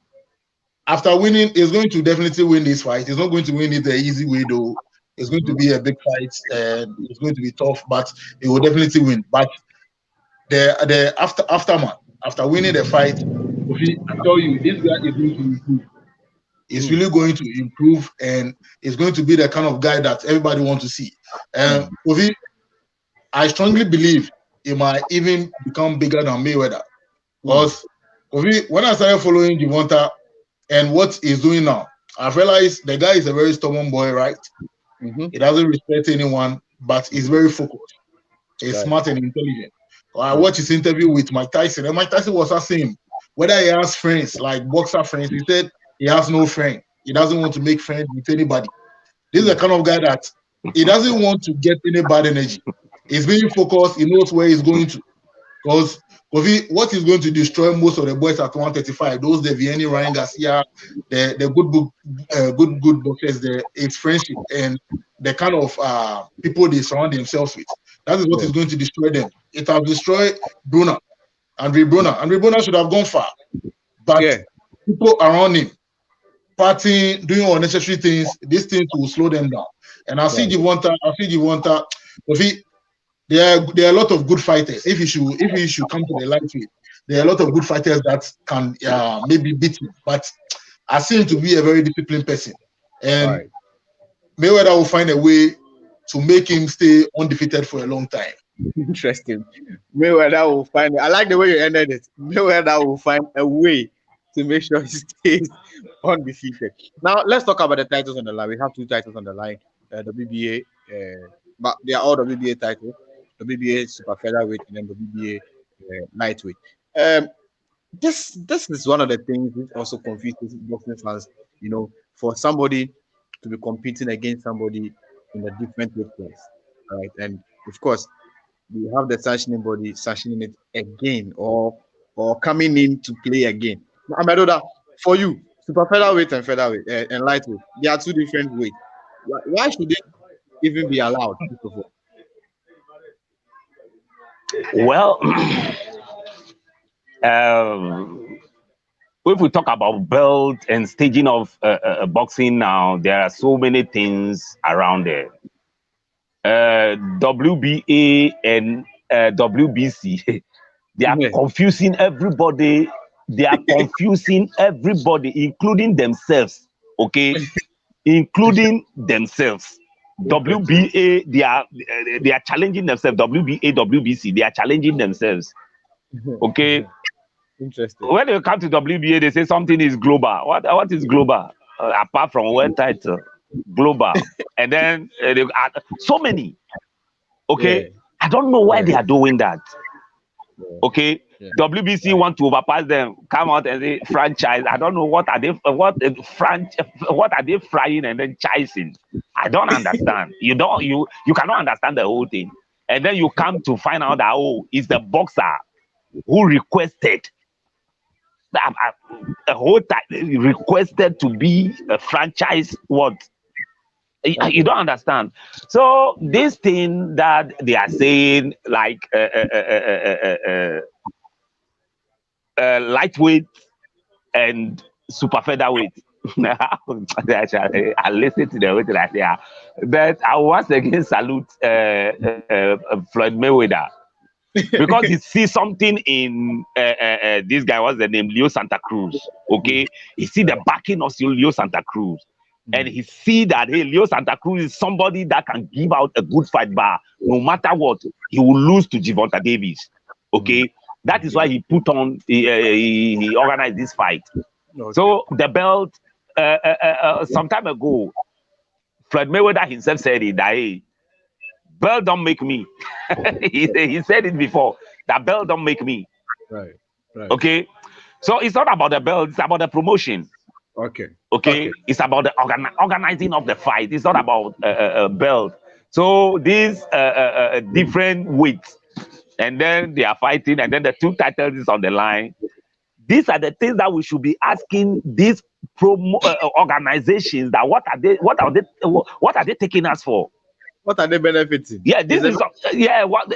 after winning, he's going to definitely win this fight. He's not going to win it the easy way, though. It's going to be a big fight, and it's going to be tough, but he will definitely win. But the aftermath, after winning the fight, Kofi, I tell you, this guy is going to improve. He's really going to improve, and he's going to be the kind of guy that everybody wants to see. And Kofi, I strongly believe he might even become bigger than Mayweather. Because Kofi, when I started following Gervonta and what he's doing now, I've realized the guy is a very stubborn boy, right? He doesn't respect anyone, but he's very focused. He's smart and intelligent. I watched his interview with Mike Tyson, and Mike Tyson was asking him whether he has friends, like boxer friends. He said he has no friend. He doesn't want to make friends with anybody. This is the kind of guy that he doesn't want to get any bad energy. He's being focused. He knows where he's going to. Because what is going to destroy most of the boys at 135, those the Vianney, Ryan Garcia, the good boxers, it's friendship and the kind of people they surround themselves with. That is what is going to destroy them. It has destroyed Andre Brunner. Andre Brunner should have gone far. But people around him, partying, doing unnecessary things, these things will slow them down. And I see Gervonta, there are a lot of good fighters. If you should come to the lightweight, there are a lot of good fighters that can maybe beat him. But I see him to be a very disciplined person. And Mayweather will find a way to make him stay undefeated for a long time. Interesting. Mayweather will find. I like the way you ended it. Mayweather will find a way to make sure he stays undefeated. Now let's talk about the titles on the line. We have 2 titles on the line. The WBA, but they are all WBA titles. The WBA super featherweight and then the WBA lightweight. This is one of the things which also confuses boxing fans. For somebody to be competing against somebody in a different weight class, right? And of course, we have the sanctioning body sanctioning it again or coming in to play again. Amedoda, for you, super featherweight and featherweight and lightweight, they are 2 different weights. Why should they even be allowed? First of all? Well, if we talk about belt and staging of boxing now, there are so many things around there. WBA and WBC, they are confusing everybody. They are confusing everybody, including themselves. Okay, including themselves. WBA, they are challenging themselves. WBA, WBC, they are challenging themselves. Okay. Interesting. When they come to WBA, they say something is global. What is global? Apart from one title, global. And then they are so many. Okay. I don't know why they are doing that. Okay. WBC want to overpass them, come out and say franchise. I don't know what are they frying and then chasing. I don't understand. You cannot understand the whole thing. and then you come to find out that, oh, it's the boxer who requested that a whole time requested to be a franchise what. You don't understand. So this thing that they are saying, like lightweight and super featherweight. I listen to the way that they are, but I once again salute Floyd Mayweather because he sees something in this guy. What's the name? Leo Santa Cruz. Okay, he see the backing of Leo Santa Cruz. And he see that, hey, Leo Santa Cruz is somebody that can give out a good fight, but no matter what, he will lose to Gervonta Davis. Okay, that is why he put on, he organized this fight. Okay. So the belt, some time ago, Floyd Mayweather himself said it, that, hey, belt don't make me. he said it before, that belt don't make me. Right. Okay, so it's not about the belt, it's about the promotion. Okay. It's about the organizing of the fight. It's not about a belt. So these different weights, and then they are fighting, and then the 2 titles is on the line. These are the things that we should be asking these organizations. That what are they taking us for? What are they benefiting? Yeah, this is what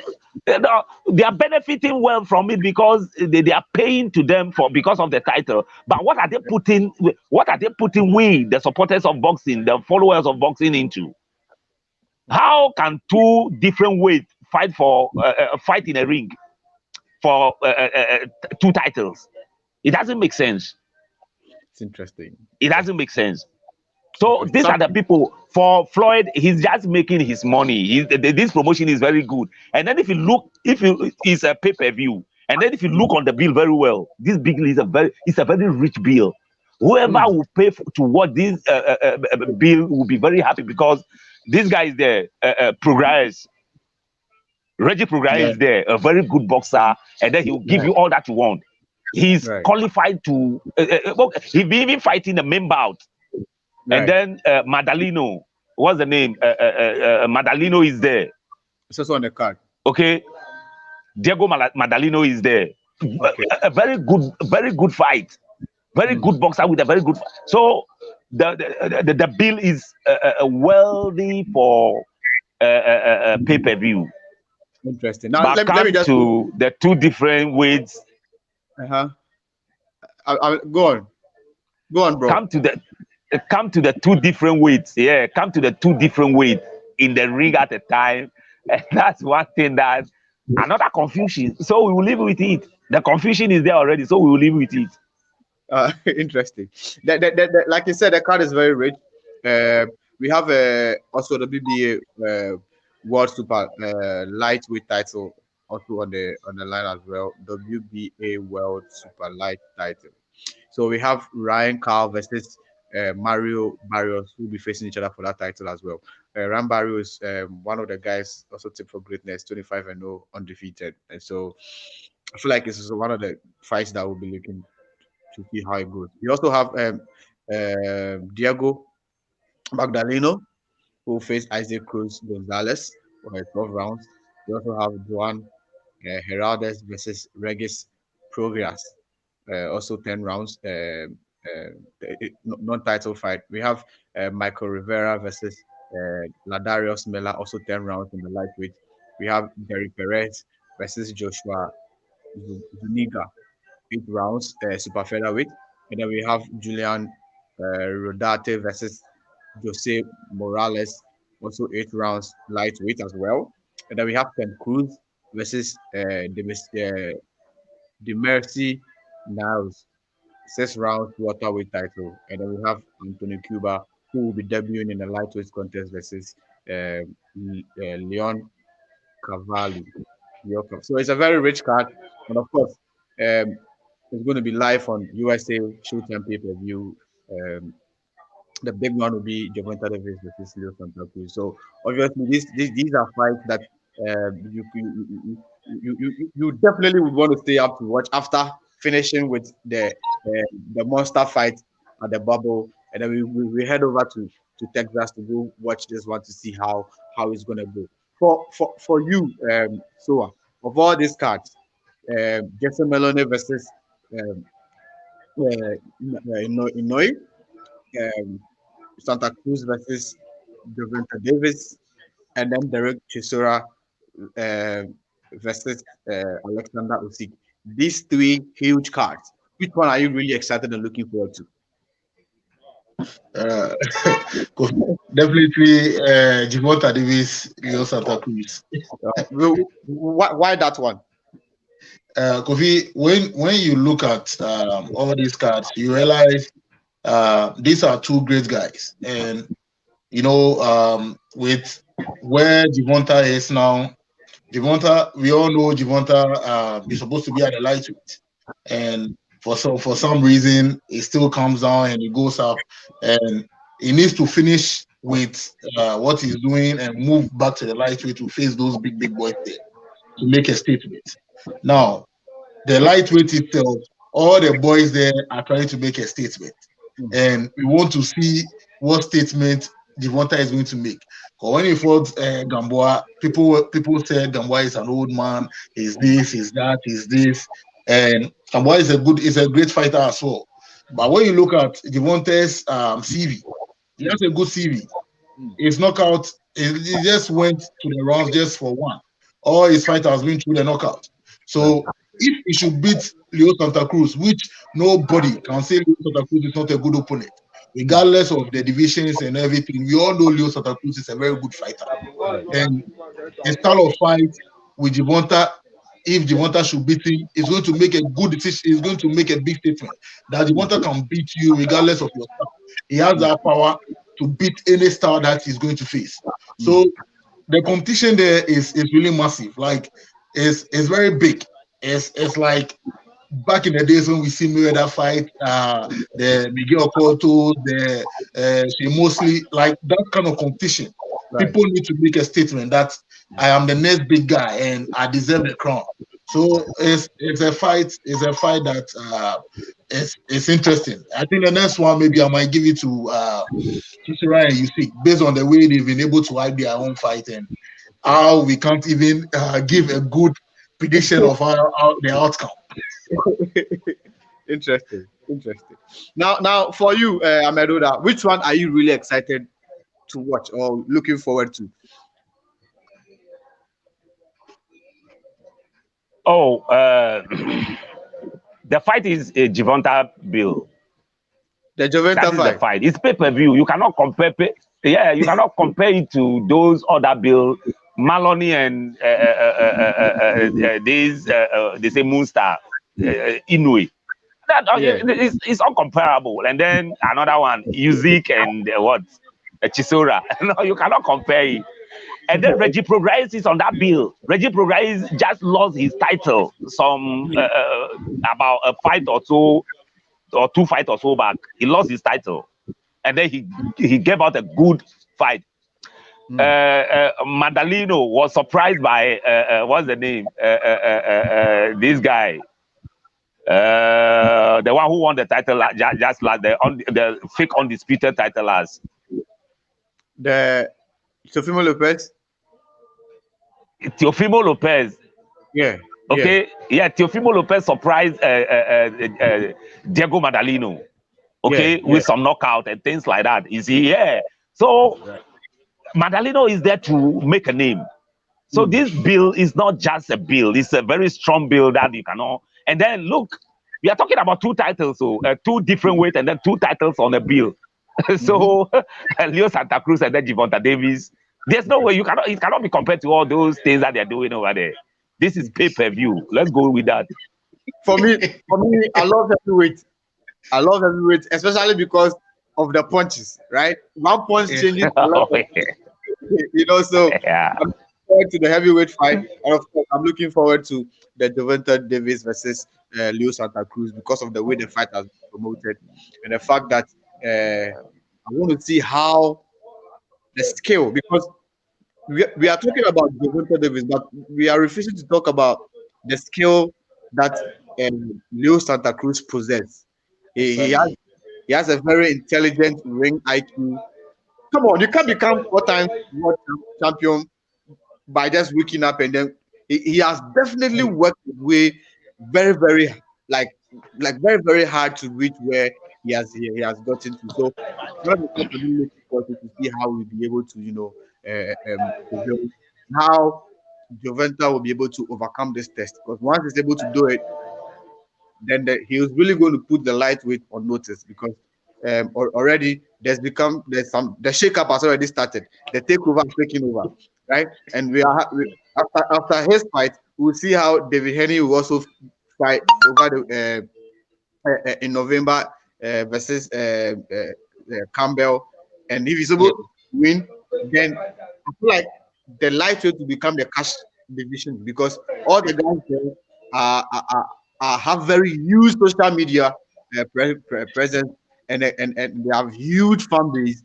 they are benefiting well from it because they are paying to them because of the title. But what are they putting? What are they putting we, the supporters of boxing, the followers of boxing, into? How can 2 different weights fight in a ring for 2 titles? It doesn't make sense. It's interesting. It doesn't make sense. So these are the people. For Floyd, he's just making his money. This promotion is very good. And then if it's a pay-per-view, and then if you look on the bill very well, this bill is a very rich bill. Whoever will pay to watch this bill will be very happy because this guy is there, Progress. Reggie Progress is there, a very good boxer, and then he will give you all that you want. He's qualified to. He'll be even fighting the main bout. And then Madalino, what's the name? Madalino is there. It's also on the card. Okay. Diego Madalino is there. Okay. A very good fight. Very good boxer with a very good fight. So the bill is wealthy for pay-per-view. Interesting. Now let me just to the 2 different weights. Go on, bro. Come to the 2 different weights. Yeah, come to the 2 different weights in the ring at a time. And that's one thing that another confusion. So we will live with it. The confusion is there already, so we will live with it. Interesting. Like you said, the card is very rich. We have also the BBA World Super Lightweight title also on the line as well. WBA World Super Light title. So we have Ryan Carl versus Mario Barrios, who will be facing each other for that title as well. Ryan Barrios is one of the guys also tipped for greatness, 25-0 undefeated. And so I feel like this is one of the fights that we'll be looking to see how it goes. We also have Diego Magdaleno, who faced Isaac Cruz Gonzalez for 12 rounds. We also have Juan Heraldez versus Regis Progras, also 10 rounds. Non-title fight. We have Michael Rivera versus Ladarius Miller, also 10 rounds in the lightweight. We have Derek Perez versus Joshua Zuniga, 8 rounds, super featherweight. And then we have Julian Rodate versus Jose Morales, also 8 rounds lightweight as well. And then we have Ken Cruz versus Demercy Niles, 6 rounds welterweight title. And then we have Anthony Cuba, who will be debuting in the lightweight contest versus Leon Cavalli. So it's a very rich card. And of course, it's going to be live on USA Showtime pay-per-view. The big one will be Gervonta Davis versus Leo Santa Cruz. So obviously, these are fights that you definitely would want to stay up to watch after finishing with the monster fight at the bubble, and then we head over to Texas to go watch this one to see how it's gonna go. For you, Sowah, of all these cards, Jason Moloney versus Inoue, um, Santa Cruz versus Gervonta Davis, and then Derek Chisora uh, versus Aleksandr Usyk. These three huge cards. Which one are you really excited and looking forward to? Uh, definitely, Gervonta Davis, Leo Santa Cruz. Why that one? Kofi, when you look at all these cards, you realize these are two great guys, and with where Gervonta is now, Gervonta, we all know Gervonta is supposed to be at the lightweight, and for some reason, it still comes down and it goes up, and he needs to finish with what he's doing and move back to the lightweight to face those big boys there to make a statement. Now, the lightweight itself, all the boys there are trying to make a statement. And we want to see what statement Gervonta is going to make. Because when he fought Gamboa, people said Gamboa is an old man, is this, is that, is this. And Gamboa is a great fighter as well. But when you look at Gervonta's CV, he has a good CV. His knockout, he just went to the rounds just for one. All his fighters has been through the knockout. So if he should beat Leo Santa Cruz, which nobody can say Leo Santa Cruz is not a good opponent, regardless of the divisions and everything, we all know Leo Santa Cruz is a very good fighter. And the style of fight with Gervonta, if Gervonta should beat him, is going to make a good decision. He's going to make a big statement that Gervonta can beat you regardless of your style. He has that power to beat any star that he's going to face. So the competition there is really massive. Like, it's very big. It's like back in the days when we see Mayweather fight, the Miguel Cotto, mostly like that kind of competition. Right. People need to make a statement that I am the next big guy and I deserve the crown. So it's a fight. It's a fight that it's interesting. I think the next one maybe I might give it to Chisora and Usyk based on the way they've been able to hype their own fight and how we can't even give a good prediction of the outcome. Interesting. Now for you, Amedoda, which one are you really excited to watch or looking forward to? Oh, the fight is a Gervonta Bill. The Gervonta That is the fight. It's pay-per-view. You cannot compare. You cannot compare it to those other Bill, Moloney and they say Moonstar, Inoue. It's uncomparable. And then another one, Usyk and Chisora. No, you cannot compare it. And then Reggie Prograis is on that bill. Reggie Prograis just lost his title about a fight or so, or 2 fights or so back. He lost his title. And then he gave out a good fight. Madalino was surprised by, what's the name? This guy. The one who won the title just last, the fake undisputed title last. The Teofimo Lopez. Yeah. Okay. Yeah. Teofimo Lopez surprised Diego Madalino. Okay, with some knockout and things like that. You see, So Madalino is there to make a name. So this bill is not just a bill; it's a very strong bill that you cannot. And then look, we are talking about 2 titles, so 2 different weights, and then 2 titles on a bill. So Leo Santa Cruz and then Gervonta Davis. There's no way it cannot be compared to all those things that they're doing over there. This is pay-per-view. Let's go with that. For me, I love heavyweight. Especially because of the punches, right? One punch changes a lot. So I'm looking forward to the heavyweight fight. And of course, I'm looking forward to the Gervonta Davis versus Leo Santa Cruz because of the way the fight has been promoted and the fact that I want to see how the skill, because we are talking about Gervonta Davis, but we are refusing to talk about the skill that Leo Santa Cruz possesses. He has a very intelligent ring IQ. Come on, you can't become 4 times world champion by just waking up, and then he has definitely worked his way very, very very, very hard to reach where he has gotten to. So I'm really looking forward to see how we'll be able to, prevail, how Gervonta will be able to overcome this test. Because once he's able to do it, then he was really going to put the lightweight on notice, because already the shakeup has already started. The takeover is taking over, right? And after his fight, we'll see how David Haney will also fight over the in November versus Campbell, and if he's able to win, then I feel like the lightweight will become the cash division, because all the guys there have very huge social media presence, and they have huge fan base.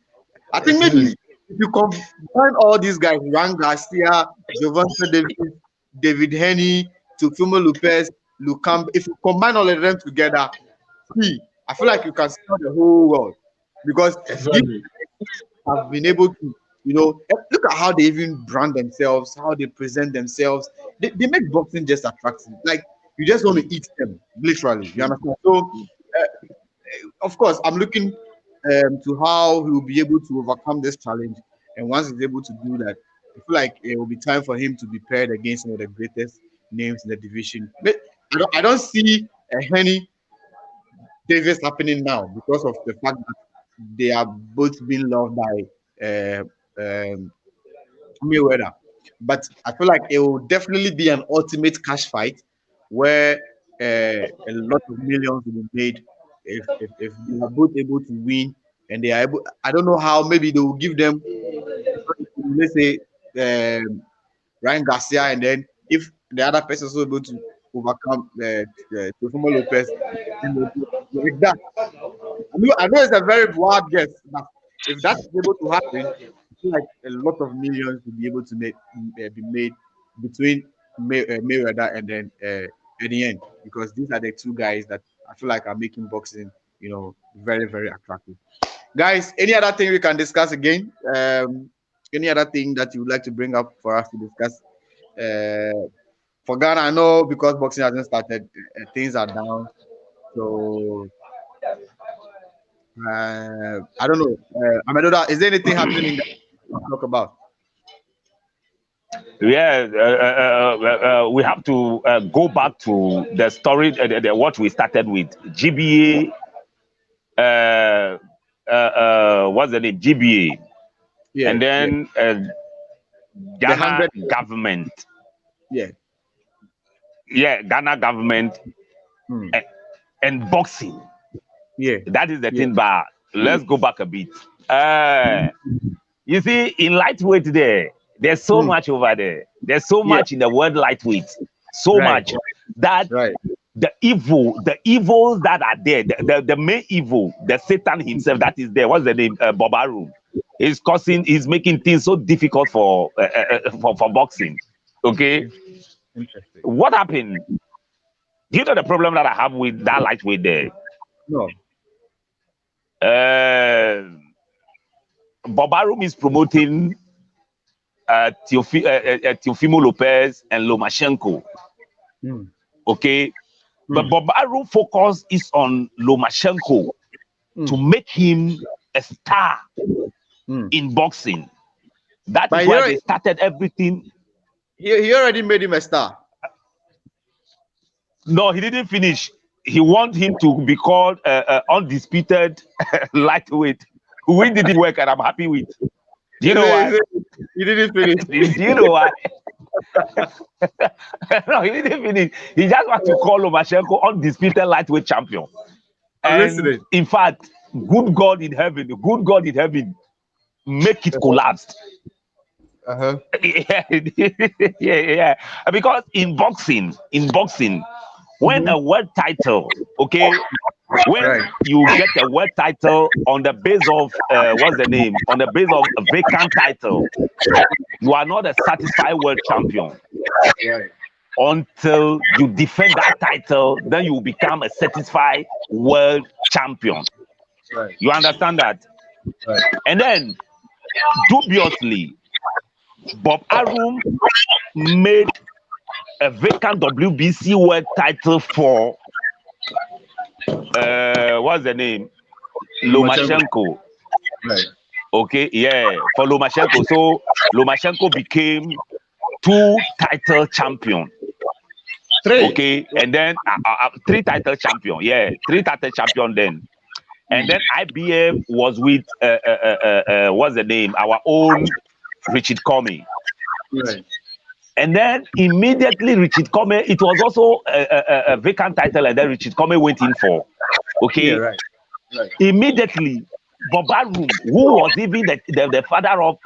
I think maybe if you combine all these guys, Ryan Garcia, Gervonta Davis, David Haney, Teofimo Lopez, Lucam, if you combine all of them together, I feel like you can sell the whole world, because these have been able to, look at how they even brand themselves, how they present themselves. They make boxing just attractive. Like, you just want to eat them, literally. You understand? So, of course, I'm looking to how he will be able to overcome this challenge. And once he's able to do that, I feel like it will be time for him to be paired against some of the greatest names in the division. But I don't see Henny Davis happening now, because of the fact that they are both being loved by Mayweather. But I feel like it will definitely be an ultimate cash fight, where a lot of millions will be made if they are both able to win, and they are able. I don't know how. Maybe they will give them, let's say, Ryan Garcia, and then if the other person is able to overcome Teofimo Lopez, like that. I know it's a very wild guess, but if that's able to happen, I feel like a lot of millions will be able to be made between Mayweather and then at the end, because these are the two guys that I feel like are making boxing, very, very attractive. Guys, any other thing we can discuss again? Any other thing that you would like to bring up for us to discuss? For Ghana, I know because boxing hasn't started, things are down. So I don't know. Amedoda, is there anything happening that you want to talk about? Yeah, we have to go back to the story, what we started with. GBA, what's the name? GBA. Yeah, and then Ghana government. Yeah. Yeah, Ghana government and boxing. Yeah. That is the thing, but let's go back a bit. You see, in lightweight there's so much over there. There's so much in the word lightweight. So much that the evils that are there, the main evil, the Satan himself that is there, what's the name? Bobaru, is making things so difficult for boxing. Okay. Interesting. What happened? Do you know the problem that I have with that lightweight there? No. Bobarum is promoting Teofimo Lopez and Lomachenko. Okay. But Bobarum focus is on Lomachenko to make him a star in boxing. That is why they started everything. He already made him a star. No, he didn't finish. He want him to be called undisputed lightweight. We didn't work, and I'm happy with. Do you know why? He didn't finish. Do you know why? No, he didn't finish. He just want to call Lomachenko undisputed lightweight champion. And in fact, good God in heaven, make it collapse. Yeah. Because in boxing, when a world title, okay, when you get a world title on the base of what's the name? On the base of a vacant title, you are not a satisfied world champion. Until you defend that title, then you will become a satisfied world champion. You understand that? And then, dubiously, Bob Arum made a vacant WBC world title for what's the name? Lomachenko. Right. Okay, yeah, for Lomachenko. So Lomachenko became 2 title champion. 3. Okay, and then 3 title champion. Yeah, 3 title champion then. And then IBF was with what's the name? Our own Richard Comey. Right. And then immediately Richard Comey, it was also a vacant title, and then Richard Comey went in for. Okay. Yeah, right. Right. Immediately, Bob Arum, who was even the father of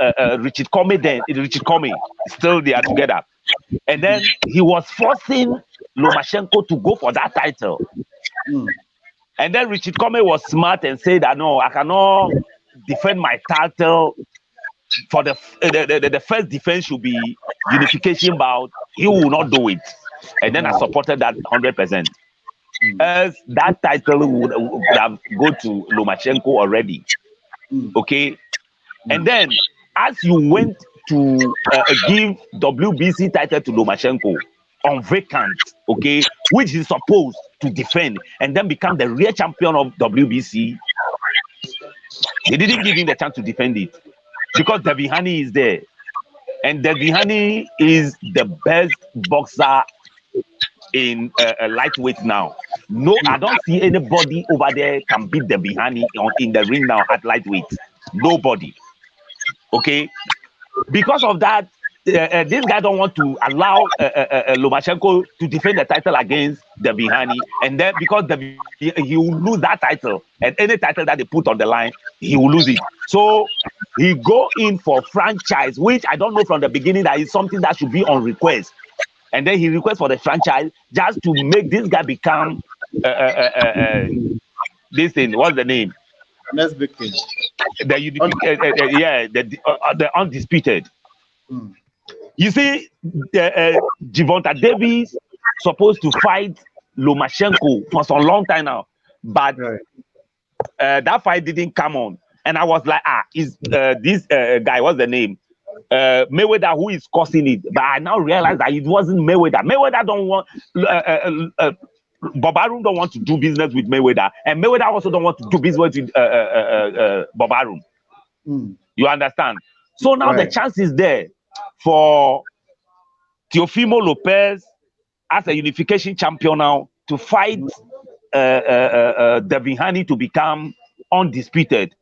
Richard Comey then, Richard Comey, still they are together. And then he was forcing Lomachenko to go for that title. And then Richard Comey was smart and said that no, I cannot defend my title. For the first defense should be unification bout. He will not do it. And then I supported that 100%. As that title would have go to Lomachenko already. Okay. And then as you went to give WBC title to Lomachenko on vacant, okay, which he's supposed to defend and then become the real champion of WBC, they didn't give him the chance to defend it because Devihani is there. And Devihani is the best boxer in lightweight now. No, I don't see anybody over there can beat Devihani in the ring now at lightweight. Nobody. Okay? Because of that, this guy don't want to allow Lomachenko to defend the title against Devihani, and then because he will lose that title, and any title that they put on the line, he will lose it. So he go in for franchise, which I don't know from the beginning that is something that should be on request, and then he requests for the franchise just to make this guy become this thing. What's the name? Next big thing. The undisputed. You see, Gervonta Davis supposed to fight Lomachenko for some long time now, but that fight didn't come on. And I was like, is this guy, what's the name? Mayweather, who is causing it? But I now realize that it wasn't Mayweather. Mayweather don't want, Bob Arum don't want to do business with Mayweather, and Mayweather also don't want to do business with Bob Arum. You understand? So now the chance is there for Teofimo Lopez as a unification champion now to fight Devihani to become undisputed.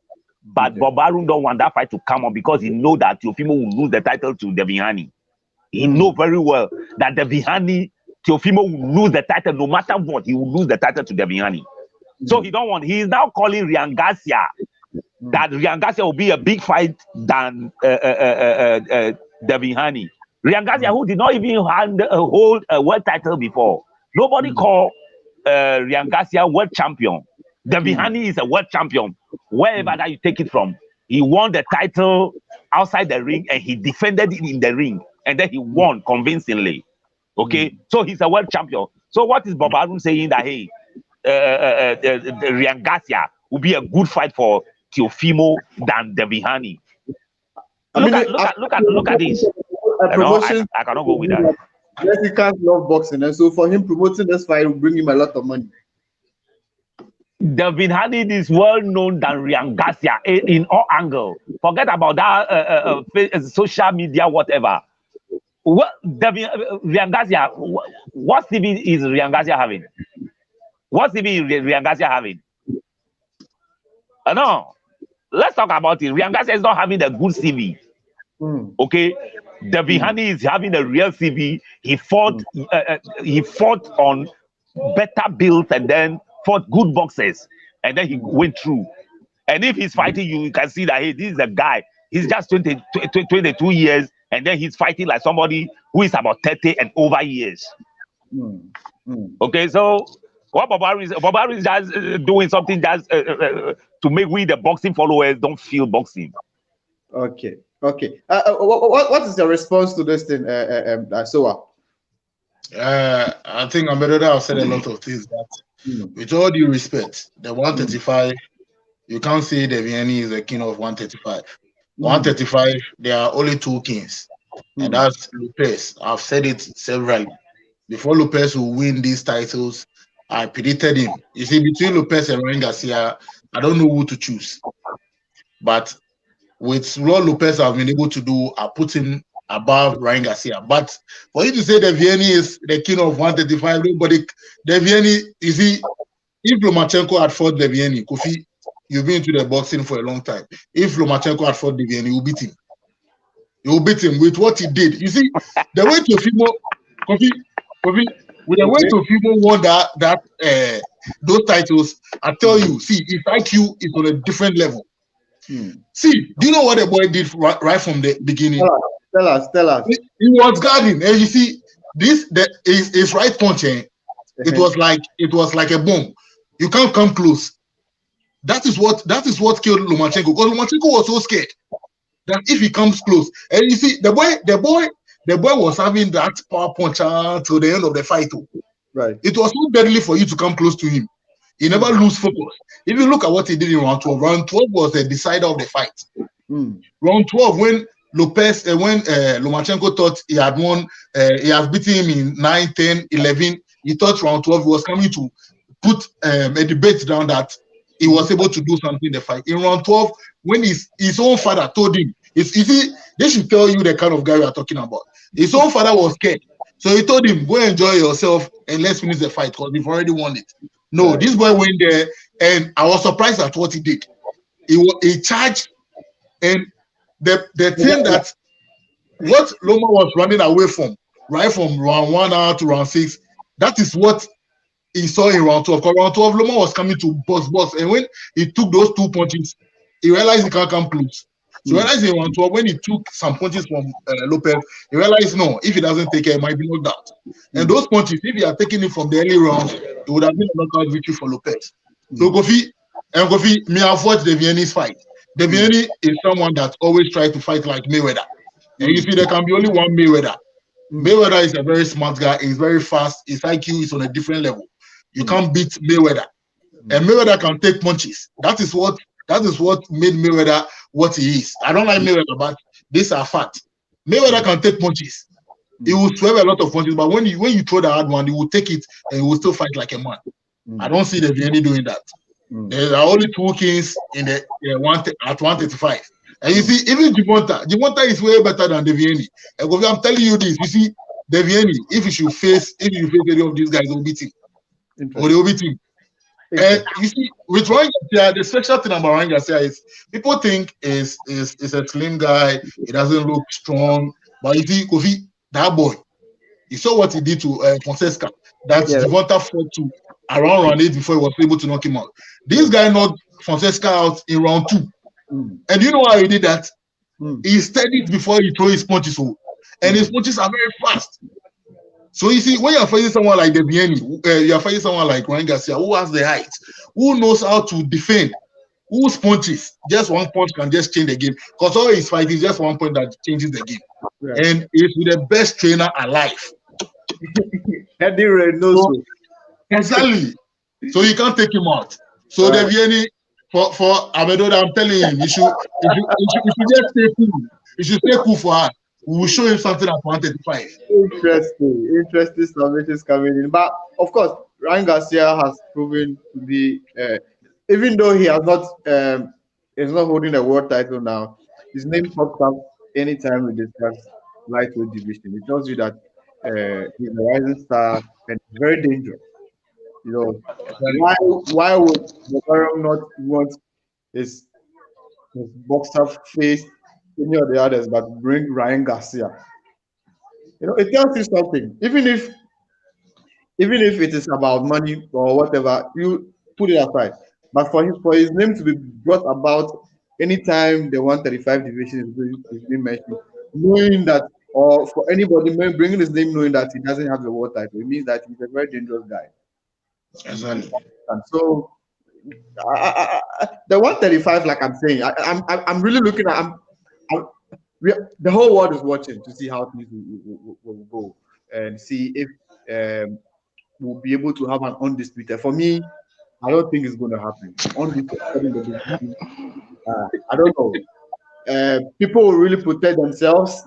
But Bob Arum don't want that fight to come on because he know that Teofimo will lose the title to Devihani. He know very well that Devihani, Teofimo will lose the title no matter what. He will lose the title to Devihani. So he don't want. He is now calling Ryan Garcia that Ryan Garcia will be a big fight than Devihani. Ryan Garcia, who did not even hold a world title before. Nobody called Ryan Garcia world champion. Devihani is a world champion. Wherever that you take it from. He won the title outside the ring and he defended it in the ring. And then he won convincingly. Okay? So he's a world champion. So what is Bob Arum saying that, hey, Ryan Garcia will be a good fight for Teofimo than Devihani? Look at this. I cannot go with that. Mexicans love boxing, and so for him promoting this fight will bring him a lot of money. Devihani is well known than Ryan Garcia in all angles. Forget about that social media, whatever. What Ryan Garcia? What CV is Ryan Garcia having? What CV is Ryan Garcia having? No. Let's talk about it. Ryan Garcia is not having a good CV. Okay, Devihani is having a real CV. He fought on better builds and then fought good boxes, and then he went through. And if he's fighting you, you can see that hey, this is a guy. He's just 22 years, and then he's fighting like somebody who is about 30 and over years. Okay, so what Bob Arum is just doing something just to make we the boxing followers don't feel boxing. Okay. What is your response to this thing, Sowah? I think Amedoda have said a lot of things that, with all due respect, the 135, you can't say Devihani is the king of 135. 135, there are only 2 kings. and that's Lopez. I've said it severally. Before Lopez will win these titles, I predicted him. You see, between Lopez and Ryan Garcia, I don't know who to choose. But with what Lopez have been able to do, I put him above Ryan Garcia. But for you to say that Vianney is the king of 135, nobody, Vianney, you see, if Lomachenko had fought Vianney, Kofi, you've been into the boxing for a long time. If Lomachenko had fought Vianney, you will beat him. You will beat him with what he did. You see, the way Teofimo, Kofi, with the way Teofimo won those titles, I tell you, see, his IQ is on a different level. See, do you know what the boy did right from the beginning? Tell us. He was guarding, and you see, his right punch, it was like a bomb. You can't come close. That is what killed Lomachenko, because Lomachenko was so scared that if he comes close, and you see, the boy was having that power punch till the end of the fight. Right. It was so deadly for you to come close to him. He never lose focus. If you look at what he did in round 12 was the decider of the fight. Round 12, when Lopez, when Lomachenko thought he had won, he has beaten him in 9, 10, 11. He thought round 12 he was coming to put a debate down that he was able to do something in the fight. In round 12, when his own father told him, they should tell you the kind of guy we are talking about. His own father was scared. So he told him, go enjoy yourself and let's finish the fight because we've already won it. No, this boy went there, and I was surprised at what he did. He charged, and the thing that what Loma was running away from, right from round 1 to round 6, that is what he saw in round 12. Because round 12, Loma was coming to box, and when he took those 2 punches, he realized he can't come close. So he realized in round 12, when he took some punches from Lopez, he realized, no, if he doesn't take it, he might be knocked out. And those punches, if he had taken it from the early rounds, it would have been a knockout victory for Lopez. So Kofi, me have watched Vianney's fight. Vianney is someone that always tries to fight like Mayweather. And you see, there can be only one Mayweather. Mayweather is a very smart guy. He's very fast. His IQ is on a different level. You can't beat Mayweather. And Mayweather can take punches. That is what made Mayweather what he is. I don't like Mayweather, but these are facts. Mayweather can take punches. He will swerve a lot of punches, but when you throw the hard one, he will take it and he will still fight like a man. I don't see the Vianney doing that. There are only 2 kings in the at 135. And you see, even Gervonta is way better than the Vianney. And I'm telling you this, you see, the Vianney, if you face any of these guys, they'll beat him. Or they'll beat him. And you see, with Ryan Garcia, the special thing about Ryan Garcia is people think is a slim guy, he doesn't look strong. But you see, Kofi, that boy, you saw what he did to Fonseca, that Gervonta fought to around round 8 before he was able to knock him out. This guy knocked Fonseca out in round 2. And you know how he did that? He studied before he throw his punches. And his punches are very fast. So you see, when you're fighting someone like the Vianney, you're fighting someone like Ryan Garcia, who has the height, who knows how to defend, whose punches, just one punch can just change the game. Because all his fight is just one point that changes the game. And he's with the best trainer alive. Exactly. So you can't take him out. So the Vianney, for Amedoda, I'm telling him, you should just stay cool. You should stay cool for her. We will show him something at 135. Interesting submissions coming in. But of course, Ryan Garcia has proven to be, even though he has not, is not holding a world title now, his name pops up anytime we discuss lightweight division. It tells you that he's a rising star and very dangerous. You know, why would Naoya not want his boxer face any of the others, but bring Ryan Garcia? You know, it tells you something. Even if it is about money or whatever, you put it aside. But for his name to be brought about anytime the 135 division is being mentioned, knowing that, or for anybody bringing his name knowing that he doesn't have the world title, it means that he's a very dangerous guy. Exactly. And so the 135, like I'm saying, I'm really looking at. The whole world is watching to see how things will go and see if we'll be able to have an undisputed. For me, I don't think it's going to happen. Undisputed, I don't know. People will really protect themselves.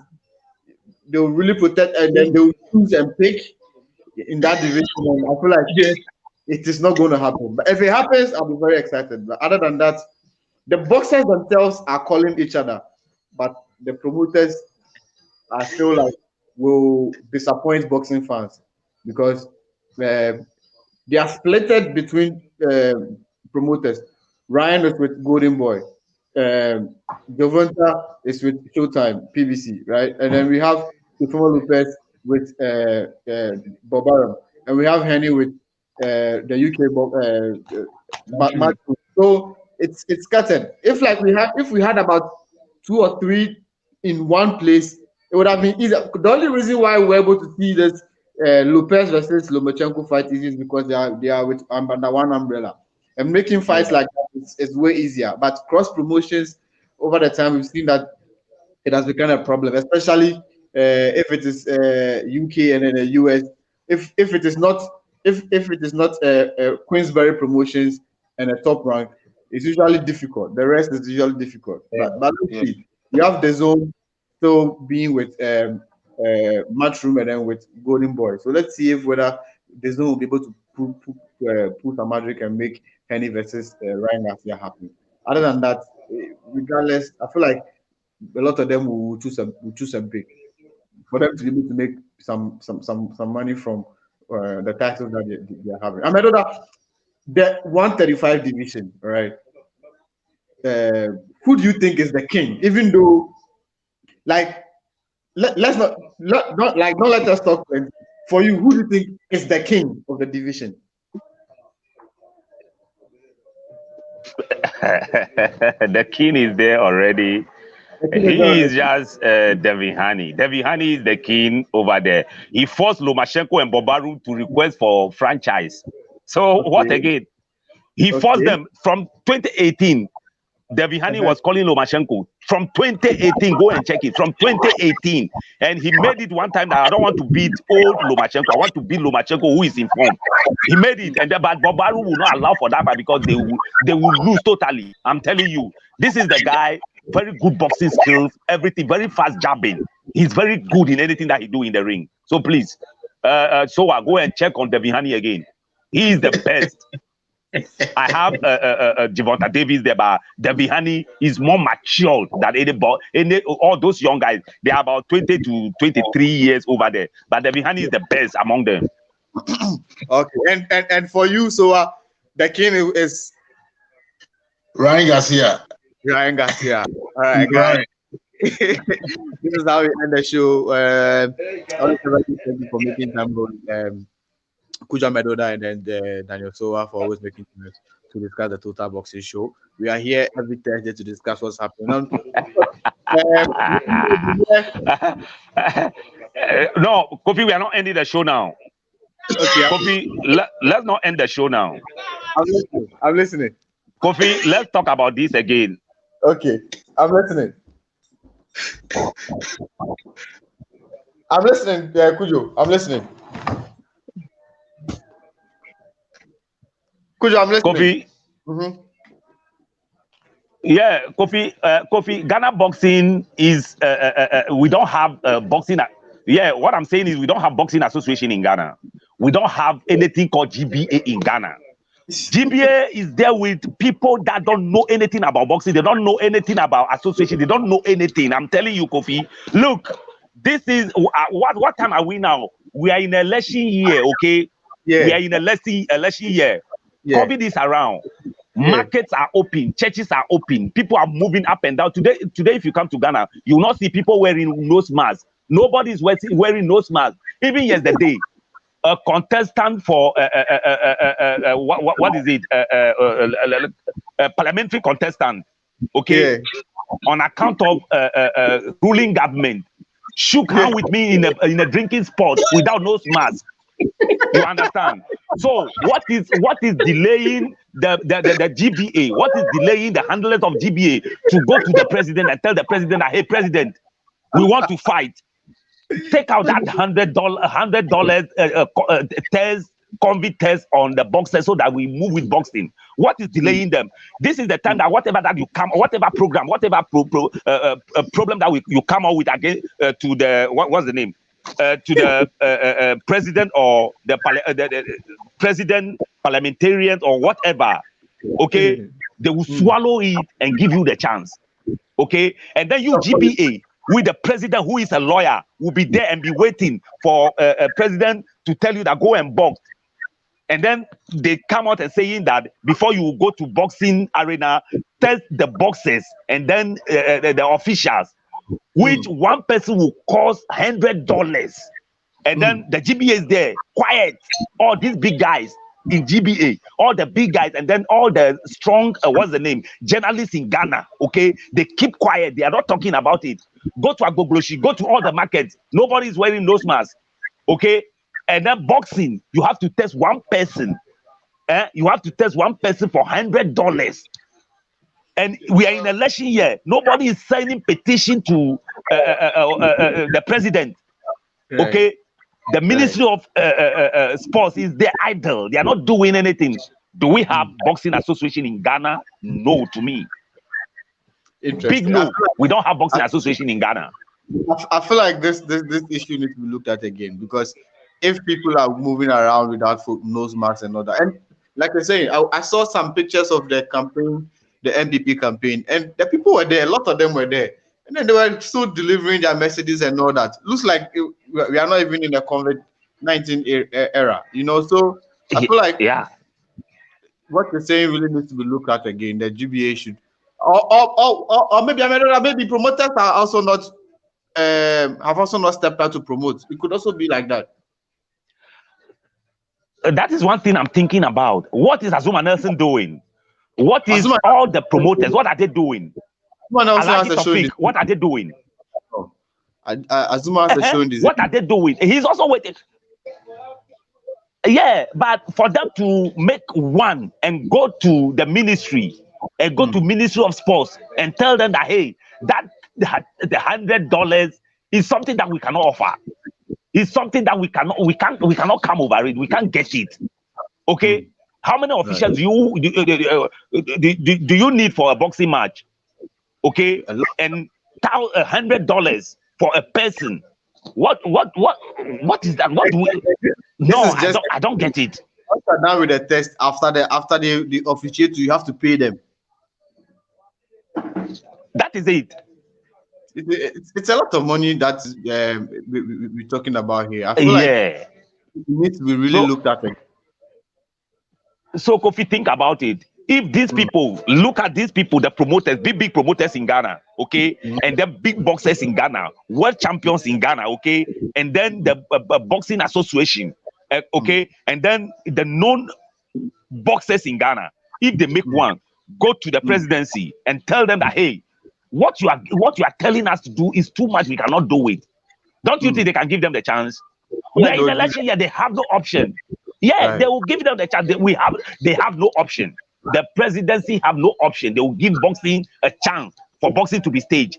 they'll really protect, and then they'll choose and pick in that division. And I feel like it is not going to happen. But if it happens, I'll be very excited. But other than that, the boxers themselves are calling each other, but the promoters I feel like will disappoint boxing fans because they are splitted between promoters. Ryan is with Golden Boy. Gervonta is with Showtime, PBC, right? And then we have Teofimo Lopez with Bob Arum. And we have Henny with the UK match. So it's scattered. If we had about 2 or 3 in one place, it would have been easier. The only reason why we're able to see this Lopez versus Lomachenko fight is because they are with under one umbrella, and making fights like that is way easier. But cross promotions over the time, we've seen that it has become a problem, especially if it is UK and then the US. If it is not Queensberry Promotions and a Top Rank, it's usually difficult. The rest is usually difficult. But let's see. We have the zone still being with Matchroom and then with Golden Boy. So let's see if whether the zone will be able to pull some magic and make Henny versus Ryan Garcia happen. Other than that, regardless, I feel like a lot of them will choose a break for them to be able to make some money from the titles that they are having. Amedoda, the 135 division, right? Who do you think is the king? Even though, like, let's not let us talk. For you, who do you think is the king of the division? The king is there already. He is just Devin Haney. Devin Haney is the king over there. He forced Lomachenko and Bobaru to request for franchise. So what again? He forced them from 2018. Devin Haney was calling Lomachenko from 2018. Go and check it from 2018, and he made it one time that I don't want to beat old Lomachenko. I want to beat Lomachenko who is in form. He made it, and but Bobaru will not allow for that because they will lose totally. I'm telling you, this is the guy. Very good boxing skills, everything, very fast jabbing. He's very good in anything that he do in the ring. So please, Sowah, go and check on Devin Haney again. He is the best. I have Gervonta Davis there, but Devin Haney is more mature than all those young guys. They are about 20 to 23 years over there. But Devin Haney is the best among them. Okay, and for you, Sowah, the king is Ryan Garcia. Ryan Garcia. All right, guys. This is how we end the show. Thank you for making time for Cudjoe, Amedoda, and then Daniel Sowah for always making time to discuss the Total Boxing Show. We are here every Thursday to discuss what's happening. No, Kofi, we are not ending the show now. Okay, Kofi, let's not end the show now. I'm listening. Kofi, let's talk about this again. Okay, I'm listening. Cudjoe. I'm listening. Cudjoe, I'm listening. Kofi. Mm-hmm. Yeah, Kofi. Ghana boxing is we don't have boxing. What I'm saying is we don't have boxing association in Ghana. We don't have anything called GBA in Ghana. GBA is there with people that don't know anything about boxing. They don't know anything about association. They don't know anything. I'm telling you, Kofi. Look, this is what time are we now? We are in election year, okay? Yeah. We are in election year. Yeah. COVID is around. Yeah. Markets are open. Churches are open. People are moving up and down. Today, if you come to Ghana, you will not see people wearing nose masks. Nobody is wearing nose masks. Even yesterday, a contestant for what is it? A parliamentary contestant, okay, yeah. On account of ruling government, shook hand with me in a drinking spot without nose mask. You understand? So what is delaying the GBA? What is delaying the handlers of GBA to go to the president and tell the president that, hey, president, we want to fight. Take out that $100 test, COVID test on the boxers so that we move with boxing. What is delaying them? This is the time that whatever that you come, whatever program, whatever problem that you come out with again to the what's the name? To the president or the president, parliamentarian or whatever, okay, they will swallow it and give you the chance, okay, and then you GBA with the president who is a lawyer will be there and be waiting for a president to tell you that go and box, and then they come out and saying that before you go to boxing arena, test the boxes and then the officials, which one person will cost $100, and then the GBA is there, quiet. All these big guys in GBA, all the big guys, and then all the strong, what's the name, journalists in Ghana, okay, they keep quiet. They are not talking about it. Go to Agbogloshi, go to all the markets. Nobody is wearing nose masks, okay. And then boxing, you have to test one person. You have to test one person for $100. And we are in election year. Nobody is signing petition to the president. Okay, the Ministry of Sports is there idle. They are not doing anything. Do we have boxing association in Ghana? No, to me. Big no. We don't have boxing association in Ghana. I feel like this issue needs to be looked at again, because if people are moving around without nose masks and all that, and like I say, I saw some pictures of the campaign, the NPP campaign, and the people were there. A lot of them were there, and then they were still delivering their messages and all that. Looks like we are not even in the COVID-19 era, you know. So I feel like what you're saying really needs to be looked at again. The GBA should, or maybe Amedoda, maybe promoters are also not have also not stepped out to promote. It could also be like that. That is one thing I'm thinking about. What is Azuma Nelson doing? What is all the promoters? What are they doing? Tawfiq, what are they doing? Azuma has shown this. What are they doing? He's also waiting. Yeah, but for them to make one and go to the ministry and go to Ministry of Sports and tell them that, hey, that the $100 is something that we cannot offer. It's something that we cannot come over it. We can't get it. Okay. How many officials do you need for a boxing match? Okay, and $100 for a person. What is that? What do we? No, I don't get it. Now with the test, after the officiate, you have to pay them. That is it. It's a lot of money that we're talking about here. I feel like it needs to be really looked at. So Kofi, think about it. If these people, look at these people, the promoters, big promoters in Ghana, okay, and then big boxers in Ghana, world champions in Ghana, okay, and then the boxing association, okay, and then the known boxers in Ghana, if they make one, go to the presidency and tell them that, hey, what you are telling us to do is too much. We cannot do it. Don't you think they can give them the chance? We are in election year. They have no option. Yeah, they will give them the chance. They have no option. The presidency have no option. They will give boxing a chance for boxing to be staged.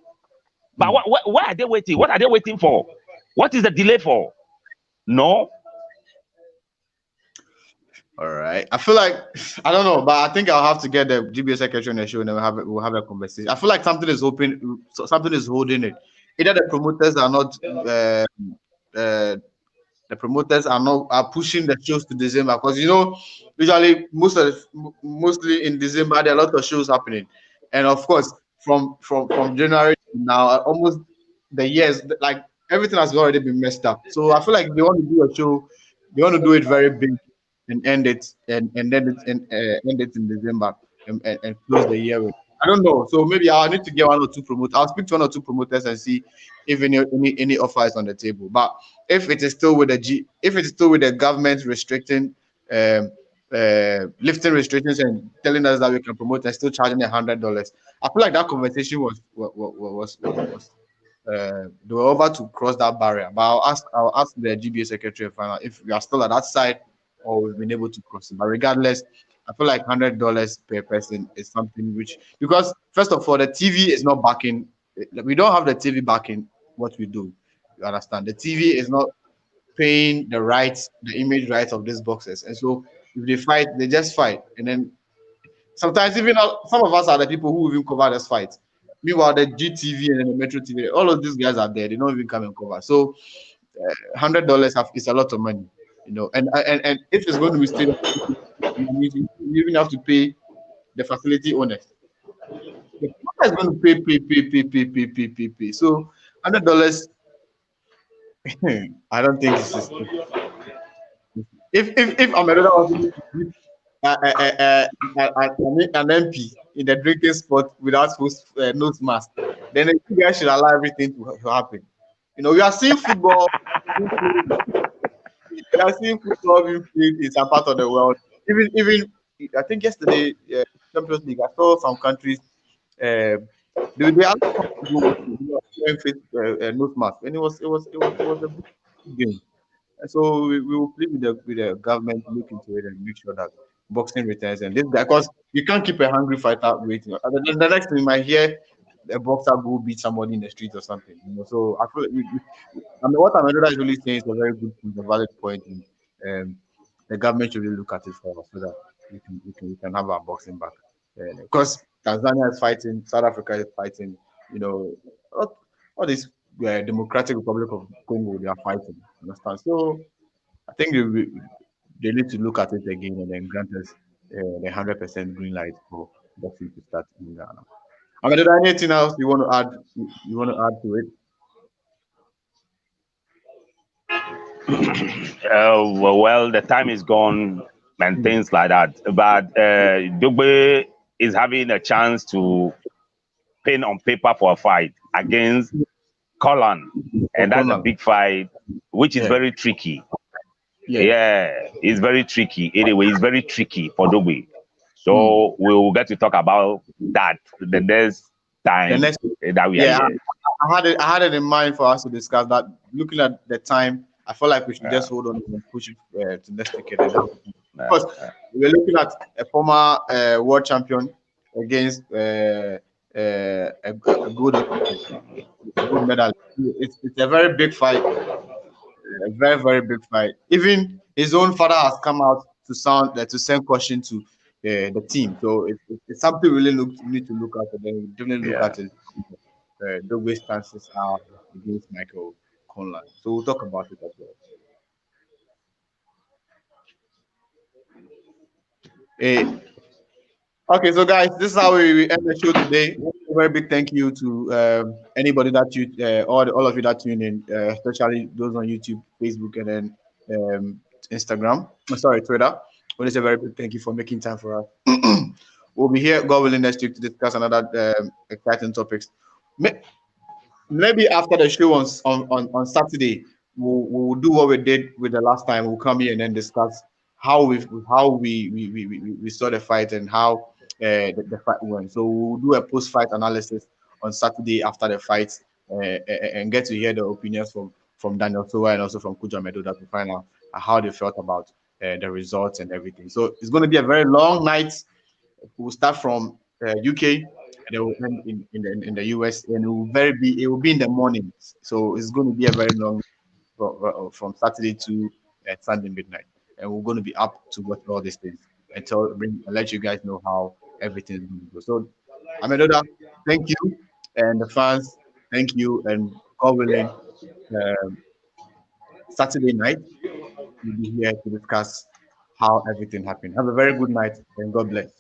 But why are they waiting? What are they waiting for? What is the delay for? No. All right. I feel like I don't know, but I think I'll have to get the GBA secretary on the show and then we'll have a conversation. I feel like something is holding it. Either the promoters are not are pushing the shows to December, because you know usually mostly in December there are a lot of shows happening, and of course from January to now almost the years, like everything has already been messed up. So I feel like they want to do a show, they want to do it very big and end it and end it in December and close the year with. I don't know. So maybe I'll need to get one or two promoters. I'll speak to one or two promoters and see if any offer is on the table. But if it is still with the government restricting, lifting restrictions and telling us that we can promote and still charging $100, I feel like that conversation was they were over to cross that barrier. But I'll ask the GBA secretary and find out if we are still at that side or we've been able to cross it. But regardless, I feel like $100 per person is something which, because first of all, the TV is not backing. We don't have the TV backing what we do. You understand? The TV is not paying the rights, the image rights of these boxers. And so if they fight, they just fight. And then sometimes even some of us are the people who even cover this fight. Meanwhile, the GTV and the Metro TV, all of these guys are there. They don't even come and cover. So $100 is a lot of money, and if it's going to be stadium, you even have to pay the facility owners. The owner is going to pay. So $100, I don't think it's if Amedoda was able to beat an MP in the drinking spot without nose mask, then you guys should allow everything to happen. We are seeing football. We are seeing football being played in some part of the world. Even I think yesterday, Champions League, I saw some countries. They asked some people wearing face nose mask, and it was a good game. And so we will plead with the government to look into it and make sure that boxing returns. And this because you can't keep a hungry fighter waiting. The next thing you might hear a boxer go beat somebody in the street or something. So I feel I mean what Amedoda is really saying is a very good point, a valid point, and the government should really look at it for us so that we can have our boxing back. Because Tanzania is fighting, South Africa is fighting, all these Democratic Republic of Congo, they are fighting. Understand? So I think they need to look at it again and then grant us the 100% green light for boxing to start in Ghana. I mean, is there anything else you want to add? You want to add to it? Well, the time is gone and things like that. But Dugbe is having a chance to pin on paper for a fight against Colin, and that's a big fight, which is very tricky. Yeah, it's very tricky. Anyway, it's very tricky for Dugbe. So we will get to talk about that the next time that we are here. I had it in mind for us to discuss that. Looking at the time, I feel like we should just hold on and push it to next decade. Because we're looking at a former world champion against a good medal. It's a very big fight, a very very big fight. Even his own father has come out to send caution to the team. So it's something we really need to look at, and then we definitely look at it. The way stances are against Michael Conlan. So we'll talk about it as well. Okay, so guys, this is how we end the show today. A very big thank you to anybody that all of you that tune in, especially those on YouTube, Facebook, and then Instagram. Sorry, Twitter. I want to say a very big thank you for making time for us. We'll be here, God willing, next week to discuss another exciting topics. Maybe after the show on Saturday, we'll do what we did with the last time. We'll come here and then discuss how we saw the fight and how the fight went. So we'll do a post-fight analysis on Saturday after the fight and get to hear the opinions from Daniel Sowah and also from Cudjoe Amedoda to find out how they felt about the results and everything. So it's going to be a very long night. We'll start from UK and they will end in the US, and it will be in the morning. So it's going to be a very long from Saturday to Sunday midnight, and we're going to be up to watch all these things and let you guys know how everything is going to go. So, Amedoda, thank you, and the fans, thank you, and God willing, Saturday night we'll be here to discuss how everything happened. Have a very good night, and God bless.